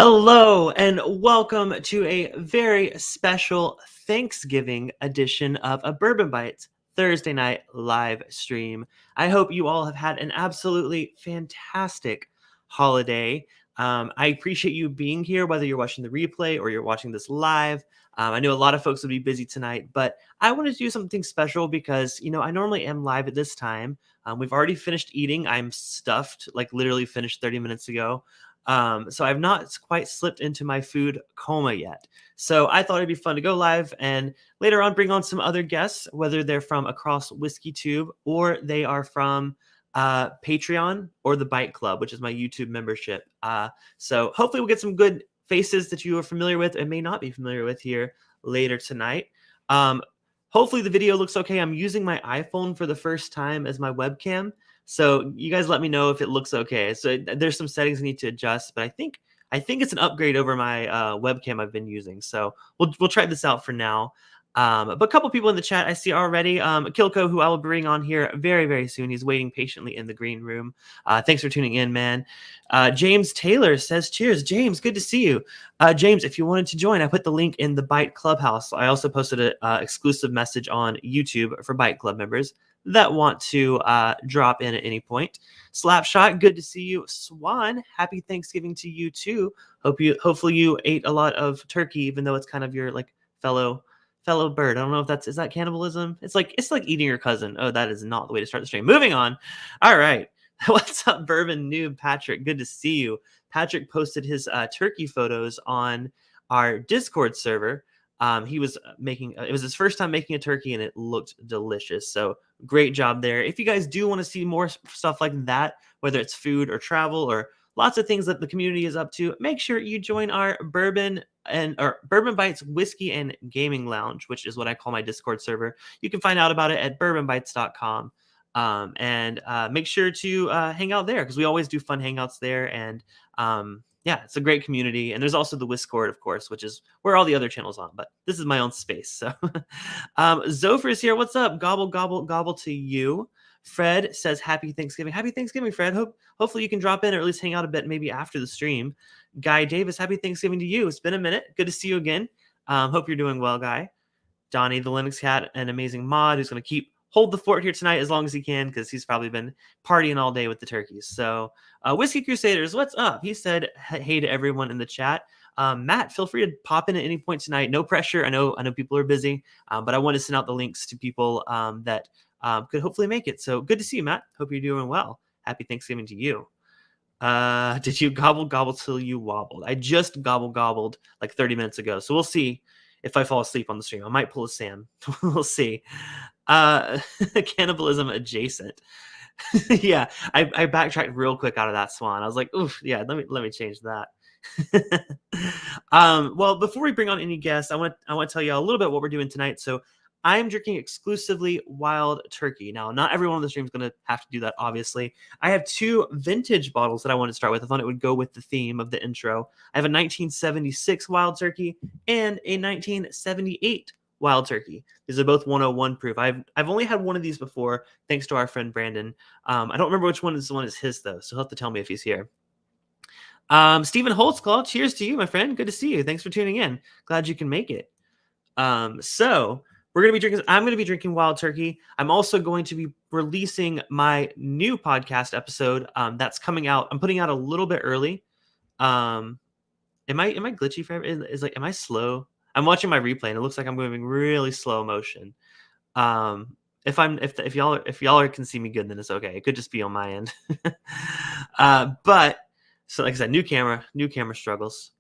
Hello and welcome to a very special Thanksgiving edition of a Bourbon Bytes Thursday night live stream. I hope you all have had an absolutely fantastic holiday. I appreciate you being here, whether you're watching the replay or you're watching this live. I know a lot of folks will be busy tonight, but I wanted to do something special because, I normally am live at this time. We've already finished eating. I'm stuffed, like literally finished 30 minutes ago. So I've not quite slipped into my food coma yet. So I thought it'd be fun to go live and later on bring on some other guests, whether they're from across WhiskeyTube or they are from Patreon or the Bite Club, which is my YouTube membership. So hopefully we'll get some good faces that you are familiar with and may not be familiar with here later tonight. Hopefully the video looks okay. I'm using my iPhone for the first time as my webcam. So you guys let me know if it looks okay. So there's some settings I need to adjust, but I think it's an upgrade over my webcam I've been using. So we'll try this out for now. But a couple people in the chat I see already. Kilko, who I will bring on here very, very soon. He's waiting patiently in the green room. Thanks for tuning in, man. James Taylor says, cheers. James, good to see you. James, if you wanted to join, I put the link in the Bite Clubhouse. I also posted an exclusive message on YouTube for Bite Club members that want to drop in at any point. Slapshot, good to see you. Swan, happy Thanksgiving to you too. Hopefully you ate a lot of turkey, even though it's kind of your like fellow bird. I don't know if is that cannibalism? It's like eating your cousin. Oh, that is not the way to start the stream. Moving on. All right. What's up, Bourbon Noob Patrick? Good to see you. Patrick posted his turkey photos on our Discord server. He was it was his first time making a turkey and it looked delicious. So great job there. If you guys do want to see more stuff like that, whether it's food or travel or lots of things that the community is up to, make sure you join our Bourbon Bytes Whiskey and Gaming Lounge, which is what I call my Discord server. You can find out about it at bourbonbytes.com. And make sure to hang out there because we always do fun hangouts there. And yeah, it's a great community. And there's also the Whiskcord, of course, which is where all the other channels are. But this is my own space. So Zopher is here. What's up? Gobble, gobble, gobble to you. Fred says, happy Thanksgiving. Happy Thanksgiving, Fred. Hopefully you can drop in or at least hang out a bit maybe after the stream. Guy Davis, happy Thanksgiving to you. It's been a minute. Good to see you again. Hope you're doing well, Guy. Donnie, the Linux Cat, an amazing mod who's going to hold the fort here tonight as long as he can because he's probably been partying all day with the turkeys. So Whiskey Crusaders, what's up? He said hey to everyone in the chat. Matt, feel free to pop in at any point tonight. No pressure. I know people are busy, but I want to send out the links to people that could hopefully make it. So good to see you, Matt. Hope you're doing well. Happy Thanksgiving to you. Did you gobble till you wobbled? I just gobbled like 30 minutes ago. So we'll see if I fall asleep on the stream. I might pull a Sam. We'll see. Cannibalism adjacent. Yeah, I backtracked real quick out of that, Swan. I was like, oof, yeah, let me change that. Well, before we bring on any guests, I want to tell you a little bit what we're doing tonight. So I'm drinking exclusively wild turkey. Now, not everyone on the stream is going to have to do that, obviously. I have two vintage bottles that I want to start with. I thought it would go with the theme of the intro. I have a 1976 wild turkey and a 1978 wild turkey. These are both 101 proof. I've only had one of these before, thanks to our friend Brandon. I don't remember which one is his, though, so he'll have to tell me if he's here. Stephen Holtzclaw, cheers to you, my friend. Good to see you. Thanks for tuning in. Glad you can make it. So I'm going to be drinking wild turkey. I'm also going to be releasing my new podcast episode that's coming out. I'm putting out a little bit early. Am I glitchy for am I slow? I'm watching my replay and it looks like I'm moving really slow motion. If y'all can see me good, then it's okay. It could just be on my end. But so like I said, new camera struggles.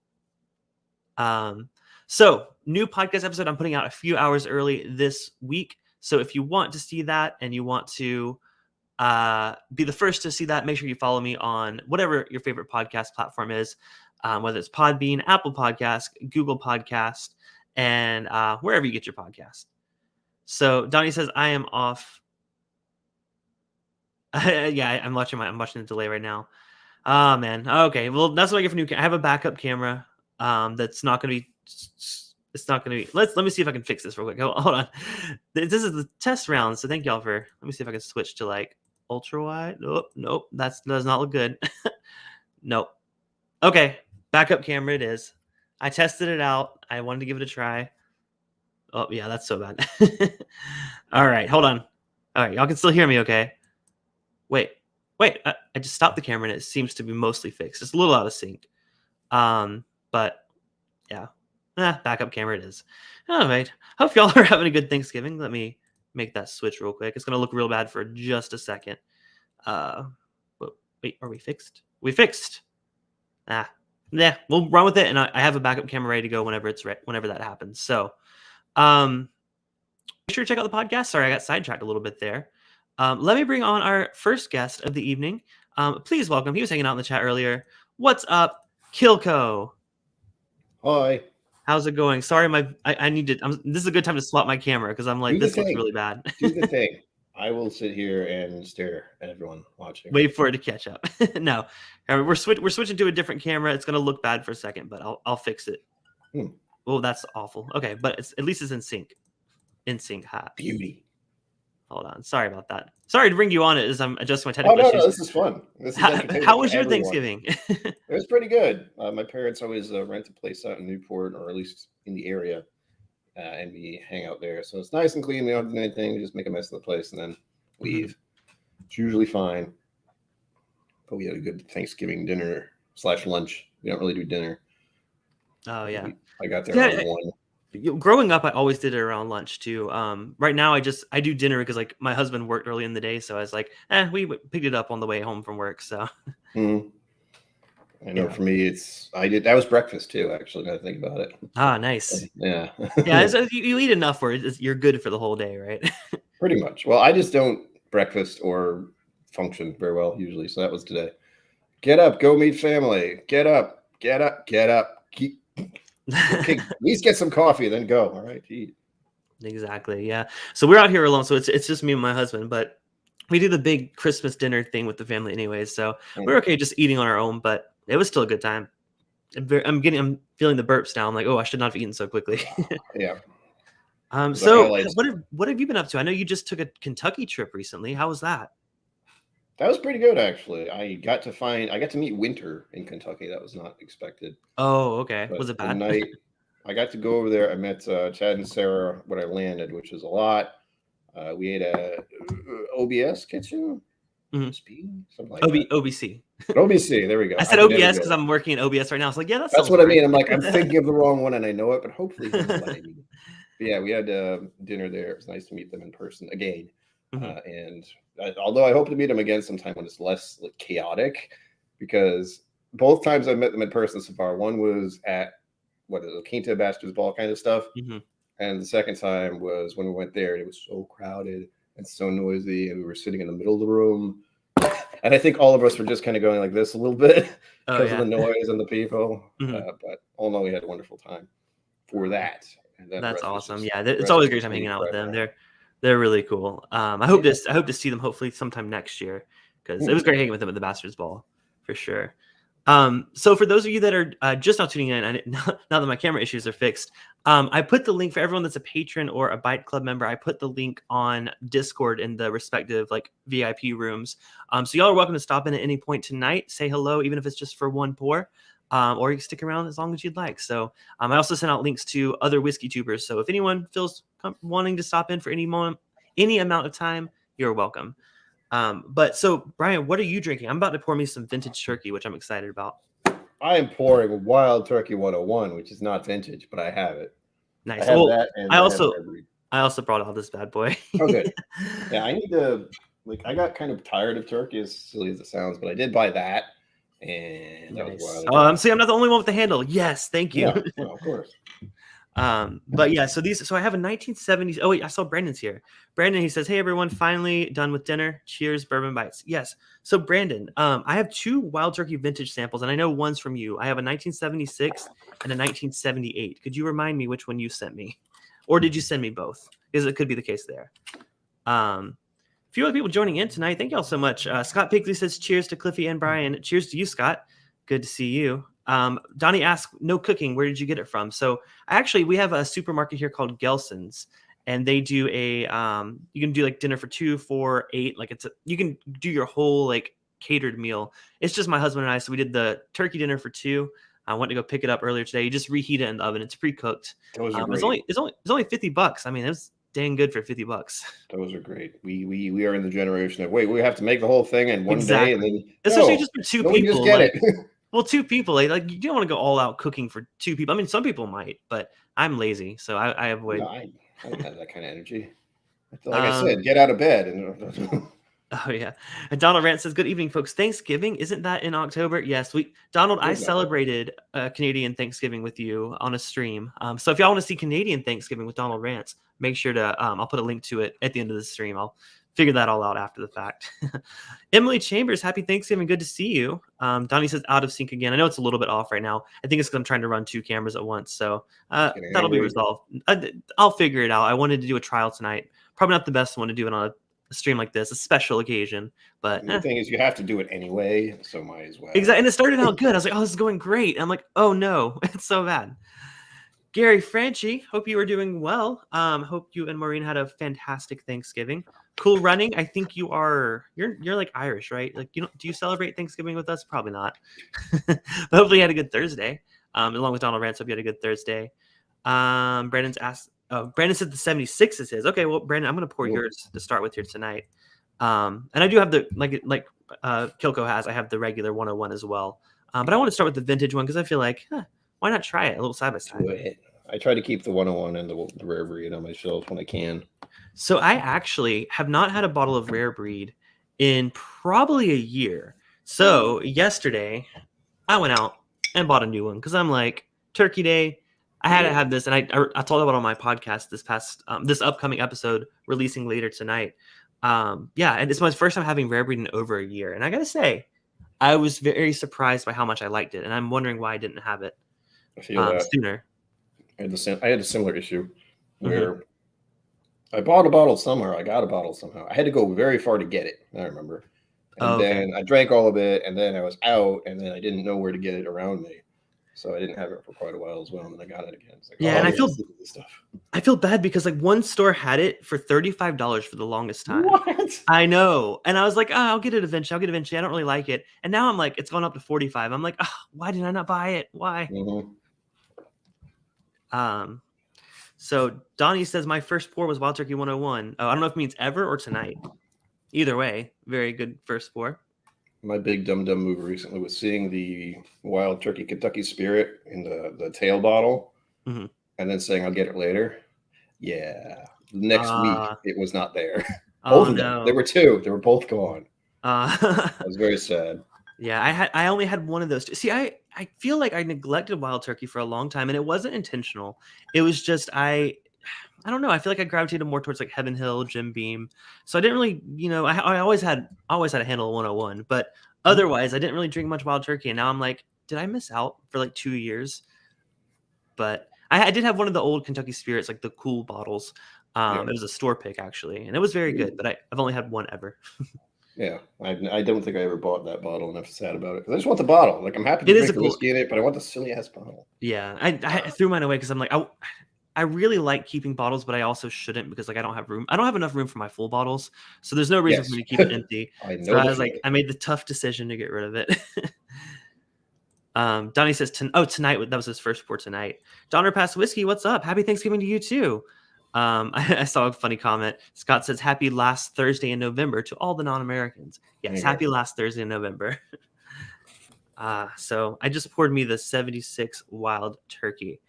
So new podcast episode I'm putting out a few hours early this week. So if you want to see that and you want to be the first to see that, make sure you follow me on whatever your favorite podcast platform is, whether it's Podbean, Apple Podcast, Google Podcast, and wherever you get your podcast. So Donnie says I am off. Yeah, I'm watching the delay right now. Oh man. Okay. Well, that's what I get for new. I have a backup camera. That's not going to be. It's not going to be. Let me see if I can fix this real quick. Hold on. This is the test round, so thank y'all for. Let me see if I can switch to like ultra wide. Nope. That does not look good. Nope. Okay. Backup camera it is. I tested it out. I wanted to give it a try. Oh, yeah, that's so bad. All right, hold on. All right, y'all can still hear me, okay? Wait. I just stopped the camera and it seems to be mostly fixed. It's a little out of sync. But yeah. Backup camera it is. All right. Hope y'all are having a good Thanksgiving. Let me make that switch real quick. It's going to look real bad for just a second. Wait, are we fixed? We fixed. Yeah, we'll run with it, and I have a backup camera ready to go whenever that happens. So, make sure to check out the podcast. Sorry, I got sidetracked a little bit there. Let me bring on our first guest of the evening. Please welcome. He was hanging out in the chat earlier. What's up, Kilco? Hi. How's it going? Sorry, I need to. This is a good time to swap my camera because I'm like, this looks really bad. Do the thing. I will sit here and stare at everyone watching. Wait for it to catch up. No, we're switching to a different camera. It's gonna look bad for a second, but I'll fix it. Oh, that's awful. Okay, but at least it's in sync. In sync, hot beauty. Hold on. Sorry about that. Sorry to bring you on it as I'm adjusting my technical issues. No, this is fun. This is how was your Thanksgiving? It was pretty good. My parents always rent a place out in Newport, or at least in the area, and we hang out there. So it's nice and clean. We don't do anything. We just make a mess of the place and then leave. It's usually fine. But we had a good Thanksgiving dinner / lunch. We don't really do dinner. Oh yeah. I got there around 1. Growing up, I always did it around lunch too. Right now, I do dinner because like my husband worked early in the day, so I was like, we picked it up on the way home from work. So, I know for me, that was breakfast too. Actually, now I think about it. Nice. Yeah, yeah. So you eat enough where you're good for the whole day, right? Pretty much. Well, I just don't breakfast or function very well usually. So that was today. Get up, go meet family. Get up. Okay, at least get some coffee, then go. All right, eat. Exactly. Yeah. So we're out here alone. So it's just me and my husband, but we do the big Christmas dinner thing with the family anyways. So we're okay just eating on our own, but it was still a good time. I'm feeling the burps now. I'm like, I should not have eaten so quickly. Yeah. So what have you been up to? I know you just took a Kentucky trip recently. How was that? That was pretty good, actually. I got to meet Winter in Kentucky. That was not expected. Oh, okay. But was it bad? Night, I got to go over there. I met Chad and Sarah when I landed, which was a lot. We ate a OBS kitchen. Speed, something like that. OBC. OBC, there we go. I said OBS because I'm working in OBS right now. It's like, yeah, that's what I mean. I'm like, I'm thinking of the wrong one and I know it, but hopefully he's letting me. But yeah, we had dinner there. It was nice to meet them in person again. And although I hope to meet them again sometime when it's less chaotic, because both times I met them in person so far, one was at the Quinta Bachelor's Ball kind of stuff. And the second time was when we went there and it was so crowded and so noisy and we were sitting in the middle of the room. And I think all of us were just kind of going like this a little bit because of the noise and the people. But all in all, we had a wonderful time for that. And then that's awesome. Yeah, it's always a great time hanging out with them. They're really cool. I hope to see them hopefully sometime next year because it was great hanging with them at the Bachelor's Ball for sure. So for those of you that are just now tuning in, now that my camera issues are fixed, I put the link for everyone that's a patron or a Byte Club member. I put the link on Discord in the respective VIP rooms. So y'all are welcome to stop in at any point tonight, say hello, even if it's just for one pour. Or you can stick around as long as you'd like. So I also sent out links to other WhiskeyTubers. So if anyone feels wanting to stop in for any amount of time, you're welcome. But so Brian, what are you drinking? I'm about to pour me some vintage turkey, which I'm excited about. I am pouring Wild Turkey 101, which is not vintage, but I have it. Nice. I also brought out this bad boy. Okay. Yeah, I need to I got kind of tired of turkey, as silly as it sounds, but I did buy that. And that was wild. See, I'm not the only one with the handle. Yes, thank you. Yeah, well, of course. But yeah, so I have a 1970s. Oh wait, I saw Brandon's here. Brandon, he says, "Hey everyone, finally done with dinner. Cheers, Bourbon Bytes." Yes. So Brandon, I have 2 Wild Turkey vintage samples, and I know one's from you. I have a 1976 and a 1978. Could you remind me which one you sent me, or did you send me both? Because it could be the case there. A few other people joining in tonight. Thank you all so much. Scott Pigley says, "Cheers to Cliffy and Brian." Cheers to you, Scott. Good to see you. Donnie asked, "No cooking. Where did you get it from?" So we have a supermarket here called Gelson's, and they do you can do dinner for 2, 4, 8. You can do your whole catered meal. It's just my husband and I. So we did the turkey dinner for 2. I went to go pick it up earlier today. You just reheat it in the oven. It's pre-cooked. Those are It's great. only $50. I mean, it was dang good for $50. Those are great. We are in the generation of, wait, we have to make the whole thing in one day, and Exactly. then Especially no, just for two no, we just people. get Like, it. well, two people, like you don't want to go all out cooking for two people. I mean, some people might, but I'm lazy, so I avoid. No, I don't have that kind of energy. Like I Um, said, get out of bed. And oh yeah. And Donald Rant says, "Good evening, folks. Thanksgiving, isn't that in October?" Yes, Donald, I It's not that. celebrated Canadian Thanksgiving with you on a stream. So if y'all want to see Canadian Thanksgiving with Donald Rants, make sure to I'll put a link to it at the end of the stream. I'll figure that all out after the fact. Emily Chambers, happy Thanksgiving. Good to see you. Donnie says out of sync again. I know it's a little bit off right now. I think it's because I'm trying to run two cameras at once. So Getting that'll be angry. resolved. I'll figure it out. I wanted to do a trial tonight. Probably not the best one to do it on a stream like this, a special occasion. But The thing is, you have to do it anyway, so might as well. exactly. And it started out good. I was like, oh, this is going great. And I'm like, oh no, it's so bad. Gary Franchi, hope you are doing well. Hope you and Maureen had a fantastic Thanksgiving. Cool running. I think you're like Irish, right? Like, do you celebrate Thanksgiving with us? Probably not. But hopefully you had a good Thursday. Along with Donald Rance, hope you had a good Thursday. Brandon said the 76 is his. Okay, well, Brandon, I'm gonna pour yours to start with here tonight. And I do have the like Kilko has. I have the regular 101 as well. But I want to start with the vintage one because I feel like, why not try it a little side by side? I try to keep the 101 and the rare breed on my shelf when I can. So I actually have not had a bottle of rare breed in probably a year. So yesterday I went out and bought a new one because I'm like, Turkey Day. I had to have this, and I told about it on my podcast this upcoming episode releasing later tonight. And it's my first time having rare breed in over a year, and I gotta say, I was very surprised by how much I liked it, and I'm wondering why I didn't have it sooner. I had a similar issue where I bought a bottle somewhere. I got a bottle somehow. I had to go very far to get it. I remember. And then I drank all of it, and then I was out, and then I didn't know where to get it around me. So I didn't have it for quite a while as well, and then I got it again. It's like, and I feel bad because like one store had it for $35 for the longest time. What? I know, and I was like, I'll get it eventually. I don't really like it, and now I'm like, it's gone up to 45. I'm like, why did I not buy it? Why? So Donnie says my first pour was Wild Turkey 101. I don't know if it means ever or tonight. Either way, very good first pour. My big dumb move recently was seeing the Wild Turkey Kentucky Spirit in the tail bottle, and then saying I'll get it later. Yeah, next week it was not there. Both of them. There were two. They were both gone. I was very sad. Yeah, I only had one of those. See, I feel like I neglected Wild Turkey for a long time, and it wasn't intentional. It was just I don't know. I feel like I gravitated more towards like Heaven Hill, Jim Beam. So I didn't really, I always had a handle of 101, but otherwise I didn't really drink much Wild Turkey. And now I'm like, did I miss out for like 2 years? But I did have one of the old Kentucky Spirits, like the cool bottles. It was a store pick actually, and it was very good. But I've only had one ever. Yeah, I don't think I ever bought that bottle, and I'm sad about it because I just want the bottle. Like I'm happy to drink the whiskey in it, but I want the silly ass bottle. Yeah, I threw mine away because I'm like I really like keeping bottles, but I also shouldn't because like I don't have room. I don't have enough room for my full bottles, so there's no reason for me to keep it empty. So I was like, I made the tough decision to get rid of it. Donnie says, tonight, that was his first pour tonight. Donner Pass Whiskey, what's up? Happy Thanksgiving to you too. I saw a funny comment. Scott says, happy last Thursday in November to all the non-Americans. Yes, happy last Thursday in November. So I just poured me the 76 Wild Turkey.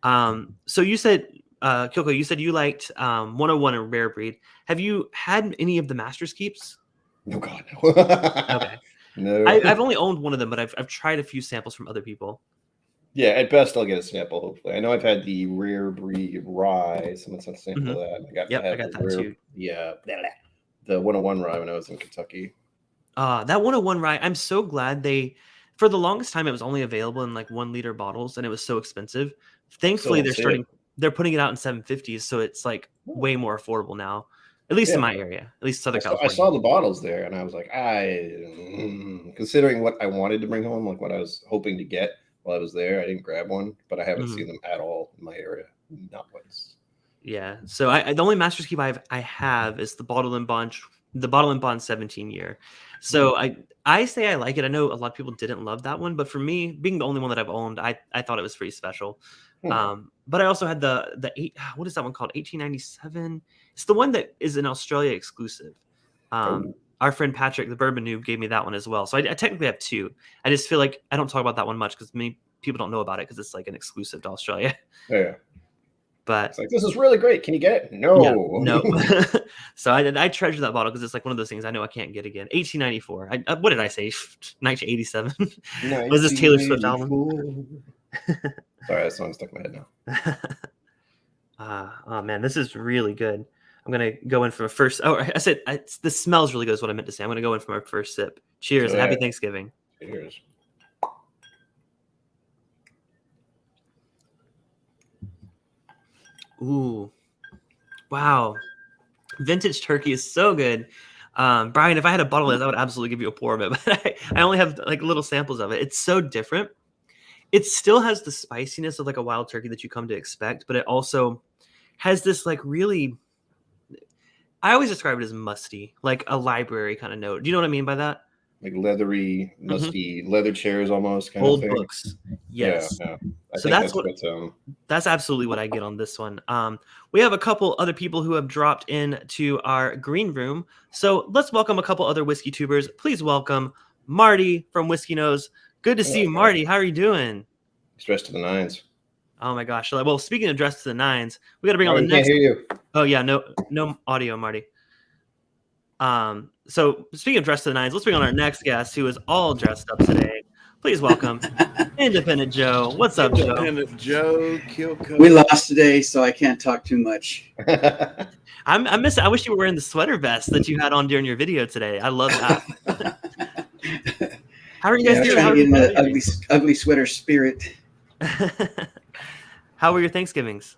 So you said, Kilko, you said you liked 101 and Rare Breed. Have you had any of the Master's Keeps? No, God, no. Okay. No. I've only owned one of them, but I've tried a few samples from other people. Yeah, at best I'll get a sample, hopefully. I know I've had the Rare Breed Rye. Someone sent a sample of that. I got that too. The 101 Rye when I was in Kentucky. That 101 Rye, I'm so glad for the longest time, it was only available in like 1 liter bottles, and it was so expensive. Thankfully, they're putting it out in 750s, so it's like way more affordable now, at least in my area, at least Southern California. I saw the bottles there, and I was like, considering what I wanted to bring home, like what I was hoping to get while I was there, I didn't grab one, but I haven't seen them at all in my area, not once. Yeah, so the only Master's Keep I have is the Bottled and Bond the Bottle and Bond 17-year. So I say I like it. I know a lot of people didn't love that one, but for me, being the only one that I've owned, I thought it was pretty special. But I also had the what is that one called? 1897. It's the one that is an Australia exclusive. Our friend Patrick, the bourbon noob, gave me that one as well. So I technically have two. I just feel like I don't talk about that one much because many people don't know about it because it's like an exclusive to Australia. Yeah. But it's like, this is really great. Can you get it? No. Yeah, no. So I treasure that bottle because it's like one of those things I know I can't get again. 1894. What did I say? 1987. Was this Taylor Swift album? Sorry, that song stuck in my head now. Oh man, this is really good. I'm gonna go in for a first. Oh, I said the smells really good. Is what I meant to say. I'm gonna go in for my first sip. Cheers! Happy Thanksgiving. Cheers. Ooh, wow! Vintage turkey is so good. Brian, if I had a bottle of this, I would absolutely give you a pour of it. But I only have like little samples of it. It's so different. It still has the spiciness of like a wild turkey that you come to expect, but it also has this like really. I always describe it as musty, like a library kind of note. Do you know what I mean by that? Like leathery, musty, leather chairs almost kind old of thing. Books. Yes. Yeah. So that's absolutely what I get on this one. We have a couple other people who have dropped into our green room. So let's welcome a couple other whiskey tubers. Please welcome Marty from Whiskey Nose. Good to see you, Marty. How are you doing? He's dressed to the nines. Oh my gosh. Well, speaking of dressed to the nines, we got to bring on the next. Can't hear you. Oh yeah, no audio, Marty. So speaking of dressed to the nines, let's bring on our next guest who is all dressed up today. Please welcome Independent Joe. What's up, Joe? Independent Joe, Kilco. We lost today, so I can't talk too much. I wish you were wearing the sweater vest that you had on during your video today. I love that. How are you guys doing? Trying to get in the ugly sweater spirit. How were your Thanksgivings?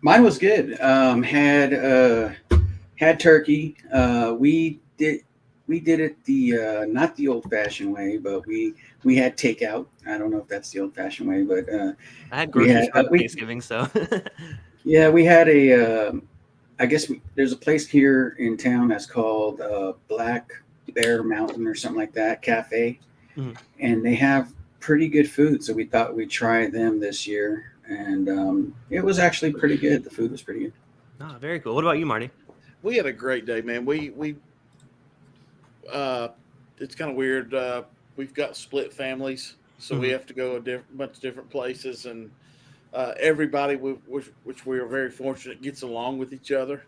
Mine was good. Had turkey. We did it the not the old fashioned way, but we had takeout. I don't know if that's the old fashioned way, but I had groceries for Thanksgiving, so yeah, we had I guess there's a place here in town that's called Black Bear Mountain or something like that cafe, and they have pretty good food. So we thought we'd try them this year. And it was actually pretty good. The food was pretty good. Oh, very cool. What about you, Marty? We had a great day, man. We it's kind of weird. We've got split families, so we have to go a bunch of different places, and everybody, which we are very fortunate, gets along with each other.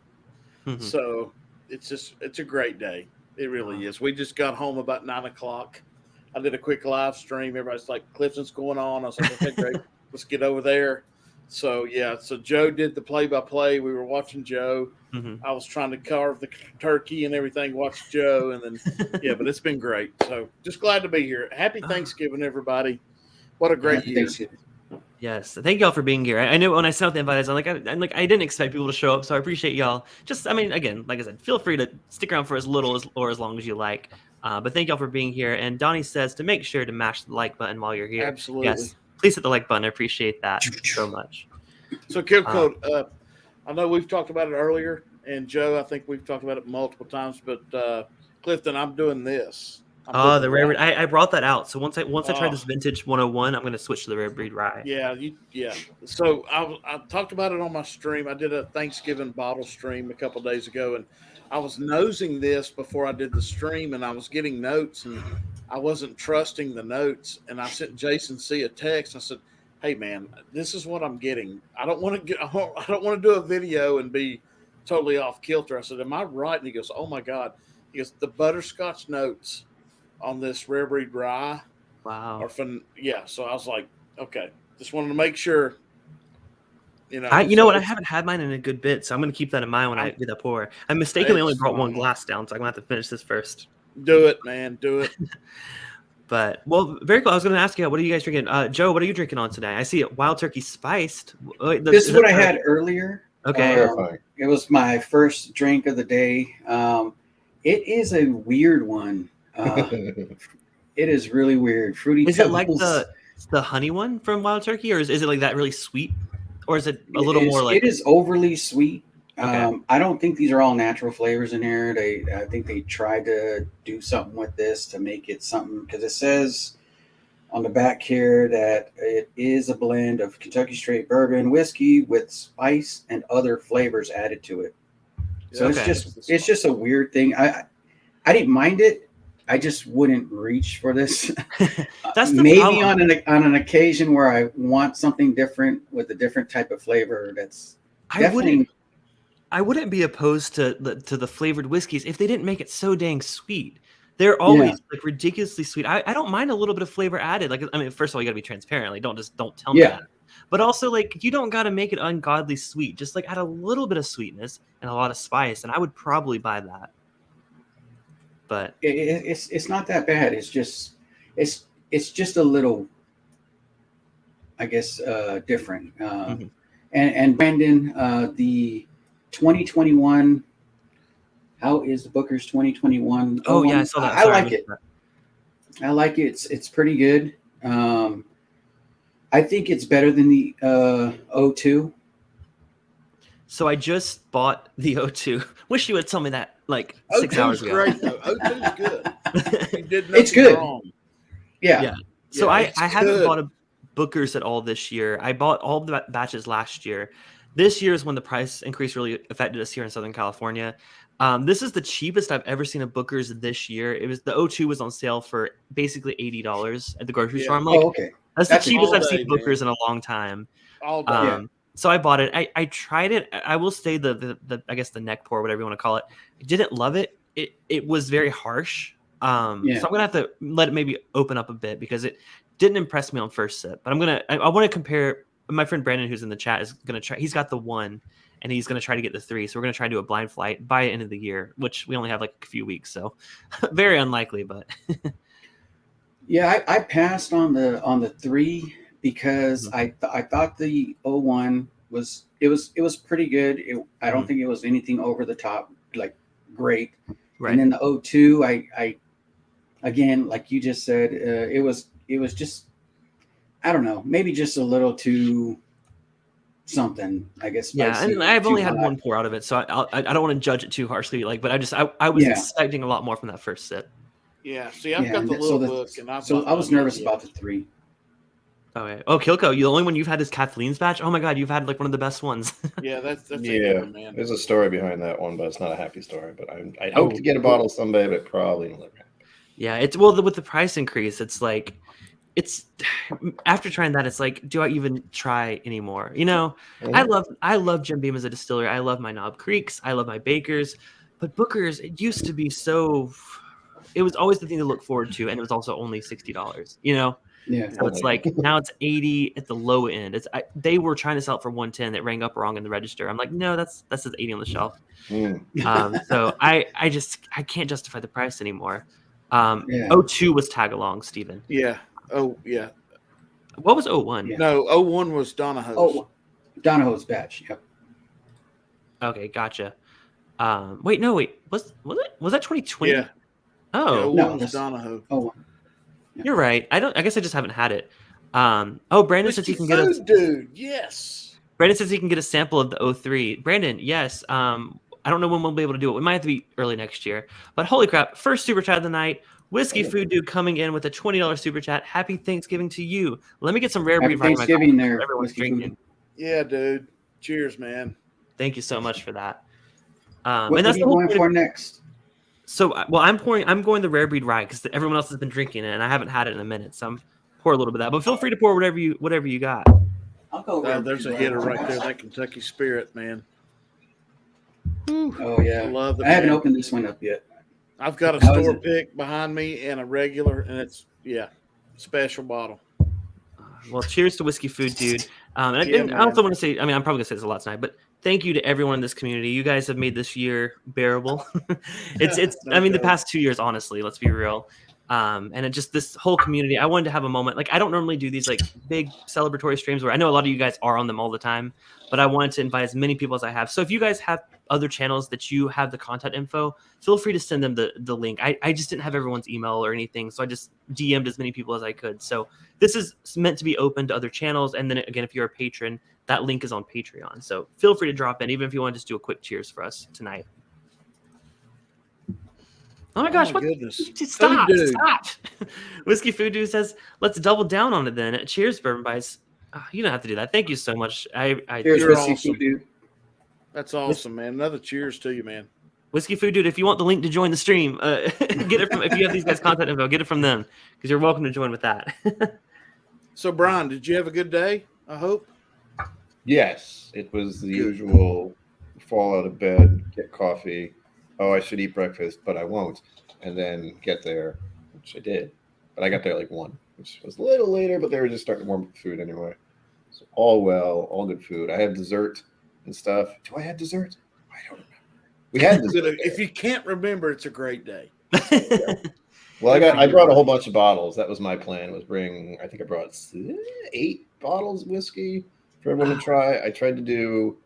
So it's a great day. It really is. We just got home about 9:00. I did a quick live stream. Everybody's like, Clifton's going on. I was like, okay, great. Let's get over there. So, yeah. So, Joe did the play-by-play. We were watching Joe. I was trying to carve the turkey and everything, watch Joe. And then, yeah, but it's been great. So, just glad to be here. Happy Thanksgiving, everybody. What a great year. Yes. Thank y'all for being here. I know when I sent out the invites, I didn't expect people to show up. So, I appreciate y'all. Again, like I said, feel free to stick around for as little or as long as you like. But thank y'all for being here. And Donnie says to make sure to mash the like button while you're here. Absolutely. Yes. Please hit the like button. I appreciate that so much. So, Kilco, I know we've talked about it earlier. And, Joe, I think we've talked about it multiple times. But, Clifton, I'm doing this. The rare breed. I brought that out. So once I try this vintage 101, I'm going to switch to the rare breed rye. Yeah. So I talked about it on my stream. I did a Thanksgiving bottle stream a couple of days ago, and I was nosing this before I did the stream, and I was getting notes, and I wasn't trusting the notes. And I sent Jason C a text. I said, "Hey man, this is what I'm getting. I don't want to do a video and be totally off kilter." I said, "Am I right?" And he goes, "Oh my God." He goes, "The butterscotch notes on this rare breed rye." Wow. Are fun. Yeah. So I was like, okay, just wanted to make sure. What? I haven't had mine in a good bit, so I'm going to keep that in mind when I do that pour. I mistakenly only brought one glass down, so I'm going to have to finish this first. Do it, man. Do it. But, well, very cool. I was going to ask you, what are you guys drinking? Joe, what are you drinking on today? I see it, Wild Turkey Spiced. This is what I had earlier. Okay. It was my first drink of the day. It is a weird one. It is really weird. Fruity. Is it like the honey one from Wild Turkey, or is it like that really sweet? Or is it a little more like... It is overly sweet. Okay. I don't think these are all natural flavors in here. I think they tried to do something with this to make it something, because it says on the back here that it is a blend of Kentucky straight bourbon whiskey with spice and other flavors added to it. So Okay. it's just a weird thing. I didn't mind it. I just wouldn't reach for this. That's the maybe problem. on an occasion where I want something different with a different type of flavor. That's definitely. I wouldn't be opposed to the flavored whiskeys if they didn't make it so dang sweet. They're always like ridiculously sweet. I don't mind a little bit of flavor added. Like, I mean, first of all, you gotta be transparent. Like, don't tell me that. But also, like, you don't gotta make it ungodly sweet. Just like add a little bit of sweetness and a lot of spice, and I would probably buy that. But It's not that bad. It's just a little, I guess, different. And Brandon, the 2021. How is the Booker's 2021? Oh yeah, I saw that. I like it. I like it. It's pretty good. I think it's better than the 02. So I just bought the 02. Wish you would tell me that like 6 hours ago. Great though. 02's good. You did It's good. wrong. Yeah. So I haven't good. bought a Booker's at all this year. I bought all the batches last year. This year is when the price increase really affected us here in Southern California. This is the cheapest I've ever seen a Booker's this year. It was the 02 was on sale for basically $80 at the grocery store. I'm like, okay. That's the cheapest I've day, seen Booker's in a long time. All day. So I bought it. I tried it. I will say the I guess the neck pour, whatever you want to call it. I didn't love it. It was very harsh. So I'm gonna have to let it maybe open up a bit because it didn't impress me on first sip. But I want to compare. My friend Brandon, who's in the chat, is gonna try. He's got the 1, and he's gonna try to get the 3. So we're gonna try to do a blind flight by the end of the year, which we only have like a few weeks. So very unlikely, but Yeah, I passed on the 3 because I thought the 01 was pretty good. I don't think it was anything over the top, like great. right. And then the 02, I again, like you just said, it was just, I don't know, maybe just a little too something, I guess. Yeah, spicy, and I've only too had hot. one pour out of it, so I don't want to judge it too harshly. Like, but I was expecting a lot more from that first sip. Yeah. See, I've got the little book, and I was nervous about the 3. Okay. Oh, Kilko, you the only one you've had is Kathleen's batch. Oh my God, you've had like one of the best ones. Yeah, that's a Yeah, good one, man. there's a story behind that one, but it's not a happy story. But I hope to get a bottle someday, but probably not. Yeah, it's with the price increase, it's like after trying that, it's like, do I even try anymore? You know, I love Jim Beam as a distillery. I love my Knob Creeks. I love my Bakers, but Booker's, it used to be so. It was always the thing to look forward to, and it was also only $60. You know. Yeah. So it's like now it's 80 at the low end. They were trying to sell it for 110. That rang up wrong in the register. I'm like, no, that says 80 on the shelf. So I can't justify the price anymore. 02 was tag along, Steven. Yeah. Oh yeah. What was 01? Yeah. No, 01 was Donahoe's. Oh, Donahoe's batch. Yep. Okay, gotcha. Wait. Was that 2020? Yeah. Oh, Yeah, No, 01 was that's- Donahoe. Oh, you're right. I guess I just haven't had it. Brandon says he can get a dude. Yes. Brandon says he can get a sample of the 03. Brandon, yes. I don't know when we'll be able to do it. We might have to be early next year. But holy crap, first super chat of the night. Whiskey Food Dude coming in with a $20 super chat. Happy Thanksgiving to you. Let me get some rare happy breed. Thanksgiving there. Everyone's Whiskey drinking. Food. Yeah, dude. Cheers, man. Thank you so much for that. What and are that's you the whole going point for of- next? So, well, I'm going the rare breed rye because everyone else has been drinking it, and I haven't had it in a minute. So I'm pour a little bit of that. But feel free to pour whatever you got. I'll go. There's a hitter right there. That Kentucky Spirit, man. Oh yeah. I love it. I haven't man. opened this one up yet. I've got a How is store it? pick behind me and a regular, and it's special bottle. Well, cheers to Whiskey Food Dude. And Yeah, I man. also want to say, I mean, I'm probably going to say this a lot tonight, but thank you to everyone in this community. You guys have made this year bearable. it's No I mean, the doubt. past 2 years, honestly, let's be real. And it just this whole community, I wanted to have a moment. Like, I don't normally do these like big celebratory streams where I know a lot of you guys are on them all the time, but I wanted to invite as many people as I have. So if you guys have other channels that you have the contact info, feel free to send them the link. I just didn't have everyone's email or anything, so I just DM'd as many people as I could. So this is meant to be open to other channels. And then again, if you're a patron, that link is on Patreon. So feel free to drop in, even if you want to just do a quick cheers for us tonight. Oh my gosh! What? Goodness! Stop! Whiskey Food Dude says, "Let's double down on it then." Cheers, Bourbon Bytes. You don't have to do that. Thank you so much. Cheers, You're Whiskey awesome. Food Dude. That's awesome, man. Another cheers to you, man. Whiskey Food Dude, if you want the link to join the stream, get it from. If you have these guys' contact info, get it from them because you're welcome to join with that. So, Brian, did you have a good day? I hope. Yes, it was the usual fall out of bed, get coffee. Oh, I should eat breakfast, but I won't. And then get there, which I did. But I got there like 1, which was a little later, but they were just starting to warm up the food anyway. So all well, all good food. I had dessert and stuff. Do I have dessert? I don't remember. We had dessert. If you can't remember, it's a great day. Well, I brought a whole bunch of bottles. That was my plan. Was bring. I think I brought 8 bottles of whiskey for everyone to try. I tried to do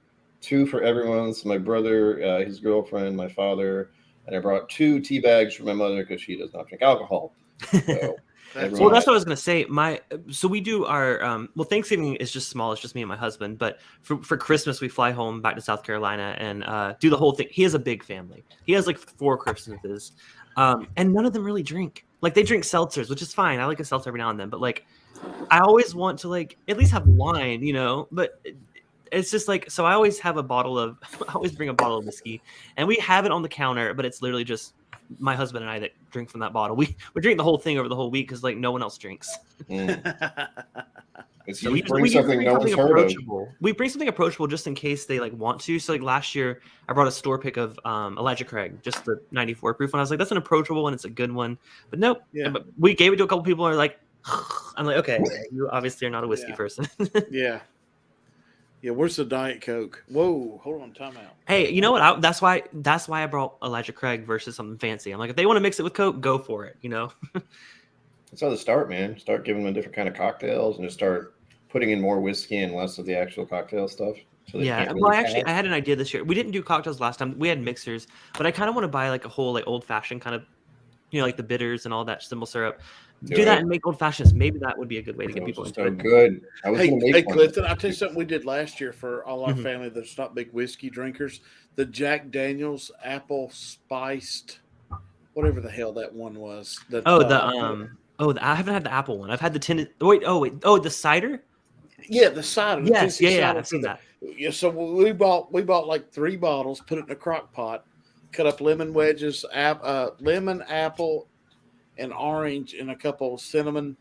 2 for everyone. So my brother, his girlfriend, my father, and I brought 2 tea bags for my mother because she does not drink alcohol. So well, that's what I was gonna say. So we do our Thanksgiving is just small. It's just me and my husband. But for Christmas, we fly home back to South Carolina and do the whole thing. He has a big family. He has like 4 Christmases, and none of them really drink. Like they drink seltzers, which is fine. I like a seltzer every now and then, but like I always want to like at least have wine, you know. But it's just like so. I always have a bottle of. I always bring a bottle of whiskey, and we have it on the counter, but it's literally just my husband and I that drink from that bottle. We drink the whole thing over the whole week because like no one else drinks. So we bring something no one's heard of. We bring something approachable just in case they like want to. So like last year, I brought a store pick of Elijah Craig, just the 94 proof one. I was like, that's an approachable one. It's a good one. But nope. Yeah. But we gave it to a couple people and are like, I'm like, okay, you obviously are not a whiskey person. Yeah. Yeah, where's the Diet Coke? Whoa, hold on, time out. Hey, you know what? That's why I brought Elijah Craig versus something fancy. I'm like, if they want to mix it with Coke, go for it. You know. That's how to start, man. Start giving them different kind of cocktails and just start putting in more whiskey and less of the actual cocktail stuff. So yeah, well, I had an idea this year. We didn't do cocktails last time. We had mixers, but I kind of want to buy like a whole like old fashioned kind of, you know, like the bitters and all that simple syrup. Do that and make old fashions. Maybe that would be a good way to get people into it. Good. Hey, Clifton, I'll tell you something we did last year for all our family that's not big whiskey drinkers. The Jack Daniel's apple spiced, whatever the hell that one was. I haven't had the apple one. I've had the tin. The cider. Yeah, the cider. Yes, yeah, I've seen that. Yeah, so we bought like 3 bottles, put it in a crock pot, cut up lemon wedges, lemon, apple, and orange, and a couple of cinnamon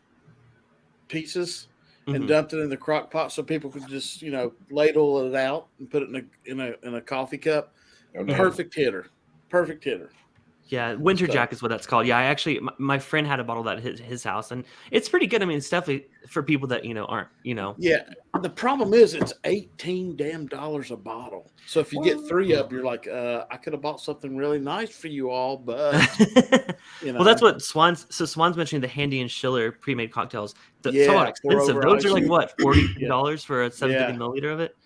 pieces, and dumped it in the crock pot so people could just ladle it out and put it in a coffee cup. Okay. Perfect hitter. Yeah, Winter Jack is what that's called. Yeah, I actually, my friend had a bottle of that at his house, and it's pretty good. I mean, it's definitely for people that aren't. Yeah, the problem is it's $18 a bottle. So if you get 3 up, you're like, I could have bought something really nice for you all, but Well, that's what Swan's mentioning the Handy and Schiller pre-made cocktails. Somewhat expensive. Those are like what, $40 for a 750 milliliter of it.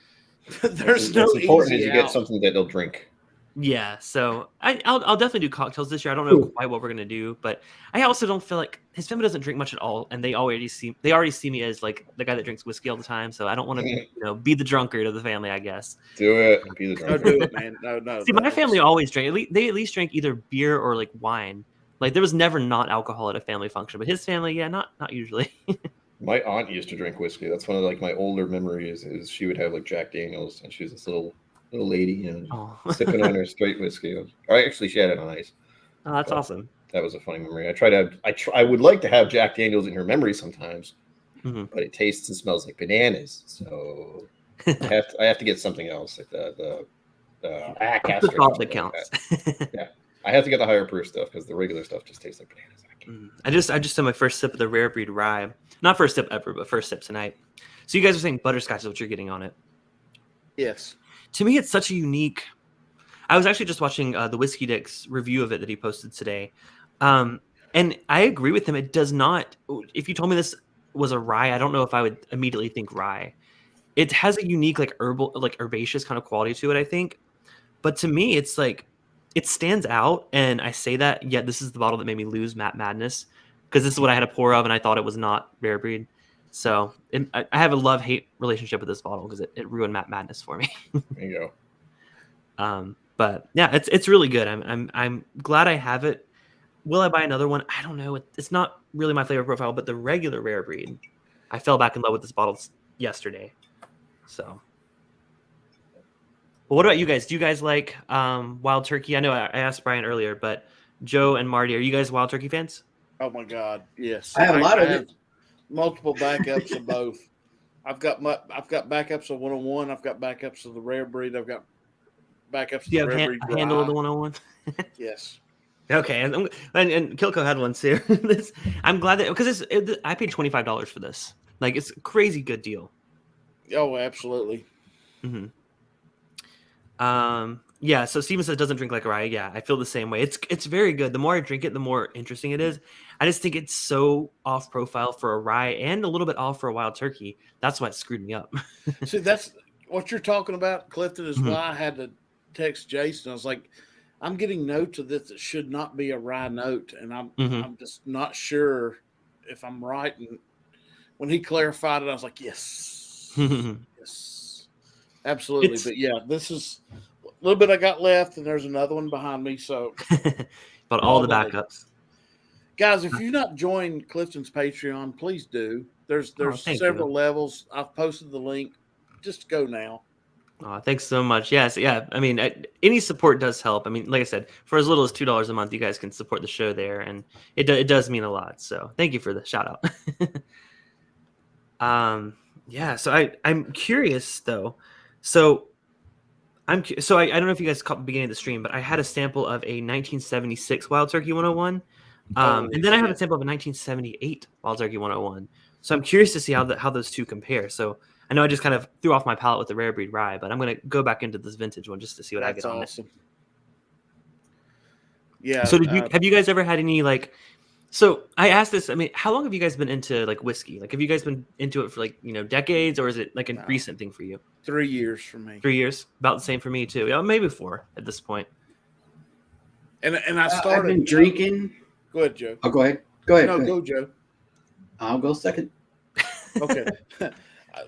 There's no important is you get something that they'll drink. Yeah, so I'll definitely do cocktails this year. I don't know quite what we're gonna do, but I also don't feel like his family doesn't drink much at all, and they already see me as like the guy that drinks whiskey all the time. So I don't want to be the drunkard of the family, I guess. Do it. Be the drunkard. No, do it, man. No. See, my family always drank. They at least drank either beer or like wine. Like there was never not alcohol at a family function, but his family, yeah, not usually. My aunt used to drink whiskey. That's one of like my older memories. Is she would have like Jack Daniels, and she was this little lady, sipping on her straight whiskey. Actually, she had it on ice. Oh, that's awesome. That was a funny memory. I would like to have Jack Daniels in her memory sometimes, but it tastes and smells like bananas. So I have to get something else, like the Castro. That counts. Yeah, I have to get the higher proof stuff because the regular stuff just tastes like bananas. I just had my first sip of the Rare Breed Rye. Not first sip ever, but first sip tonight. So you guys are saying butterscotch is what you're getting on it? Yes. To me, it's such a unique. I was actually just watching the Whiskey Dick's review of it that he posted today, and I agree with him. It does not. If you told me this was a rye, I don't know if I would immediately think rye. It has a unique like herbal, like herbaceous kind of quality to it, I think. But to me, it's like it stands out, and I say that. Yet this is the bottle that made me lose Matt Madness because this is what I had a pour of, and I thought it was not Rare Breed. So I have a love-hate relationship with this bottle because it ruined Matt Madness for me. There you go. But yeah, it's really good. I'm glad I have it. Will I buy another one? I don't know. It's not really my flavor profile, but the regular rare breed, I fell back in love with this bottle yesterday. So, well, what about you guys? Do you guys like Wild Turkey? I know I asked Brian earlier, but Joe and Marty, are you guys Wild Turkey fans? Oh my God, yes. I have a lot of it. Multiple backups of both. I've got backups of 101. I've got backups of the rare breed. I've got backups of Do you the have rare breed. a handle of the 101? Yes. Okay, and Kilco had one too. I'm glad that because I paid $25 for this. Like, it's a crazy good deal. Oh, absolutely. Mm-hmm. Yeah. So Steven says doesn't drink like a rye. Yeah, I feel the same way. It's very good. The more I drink it, the more interesting it is. I just think it's so off profile for a rye and a little bit off for a Wild Turkey. That's why it screwed me up. See, that's what you're talking about, Clifton. Is Mhm. why I had to text Jason. I was like, I'm getting notes of this that should not be a rye note, and I'm just not sure if I'm right. And when he clarified it, I was like, yes, yes, absolutely. But yeah, this is a little bit I got left, and there's another one behind me. So, but all the Alright. backups. guys, if you've not joined Clifton's Patreon, please do. There's thank several you. levels. I've posted the link. Just go now. Oh, thanks so much. Yes, yeah. I mean, any support does help. I mean, like I said, for as little as $2 a month, you guys can support the show there, and it does mean a lot. So thank you for the shout out. Yeah. So I'm curious though. So I don't know if you guys caught the beginning of the stream, but I had a sample of a 1976 Wild Turkey 101, and then I have a sample of a 1978 Wild Turkey 101. So I'm curious to see how those two compare. So I know I just kind of threw off my palate with the rare breed rye, but I'm going to go back into this vintage one just to see what I get on awesome. Yeah. So have you guys ever had any like? So I asked this. I mean, how long have you guys been into like whiskey? Like, have you guys been into it for like decades, or is it like a recent thing for you? 3 years for me. 3 years, about the same for me too. Yeah, maybe 4 at this point. And I started. I've been drinking. Go ahead, Joe. Oh, go ahead. Go ahead. No, go go, ahead. Joe. I'll go second. Okay.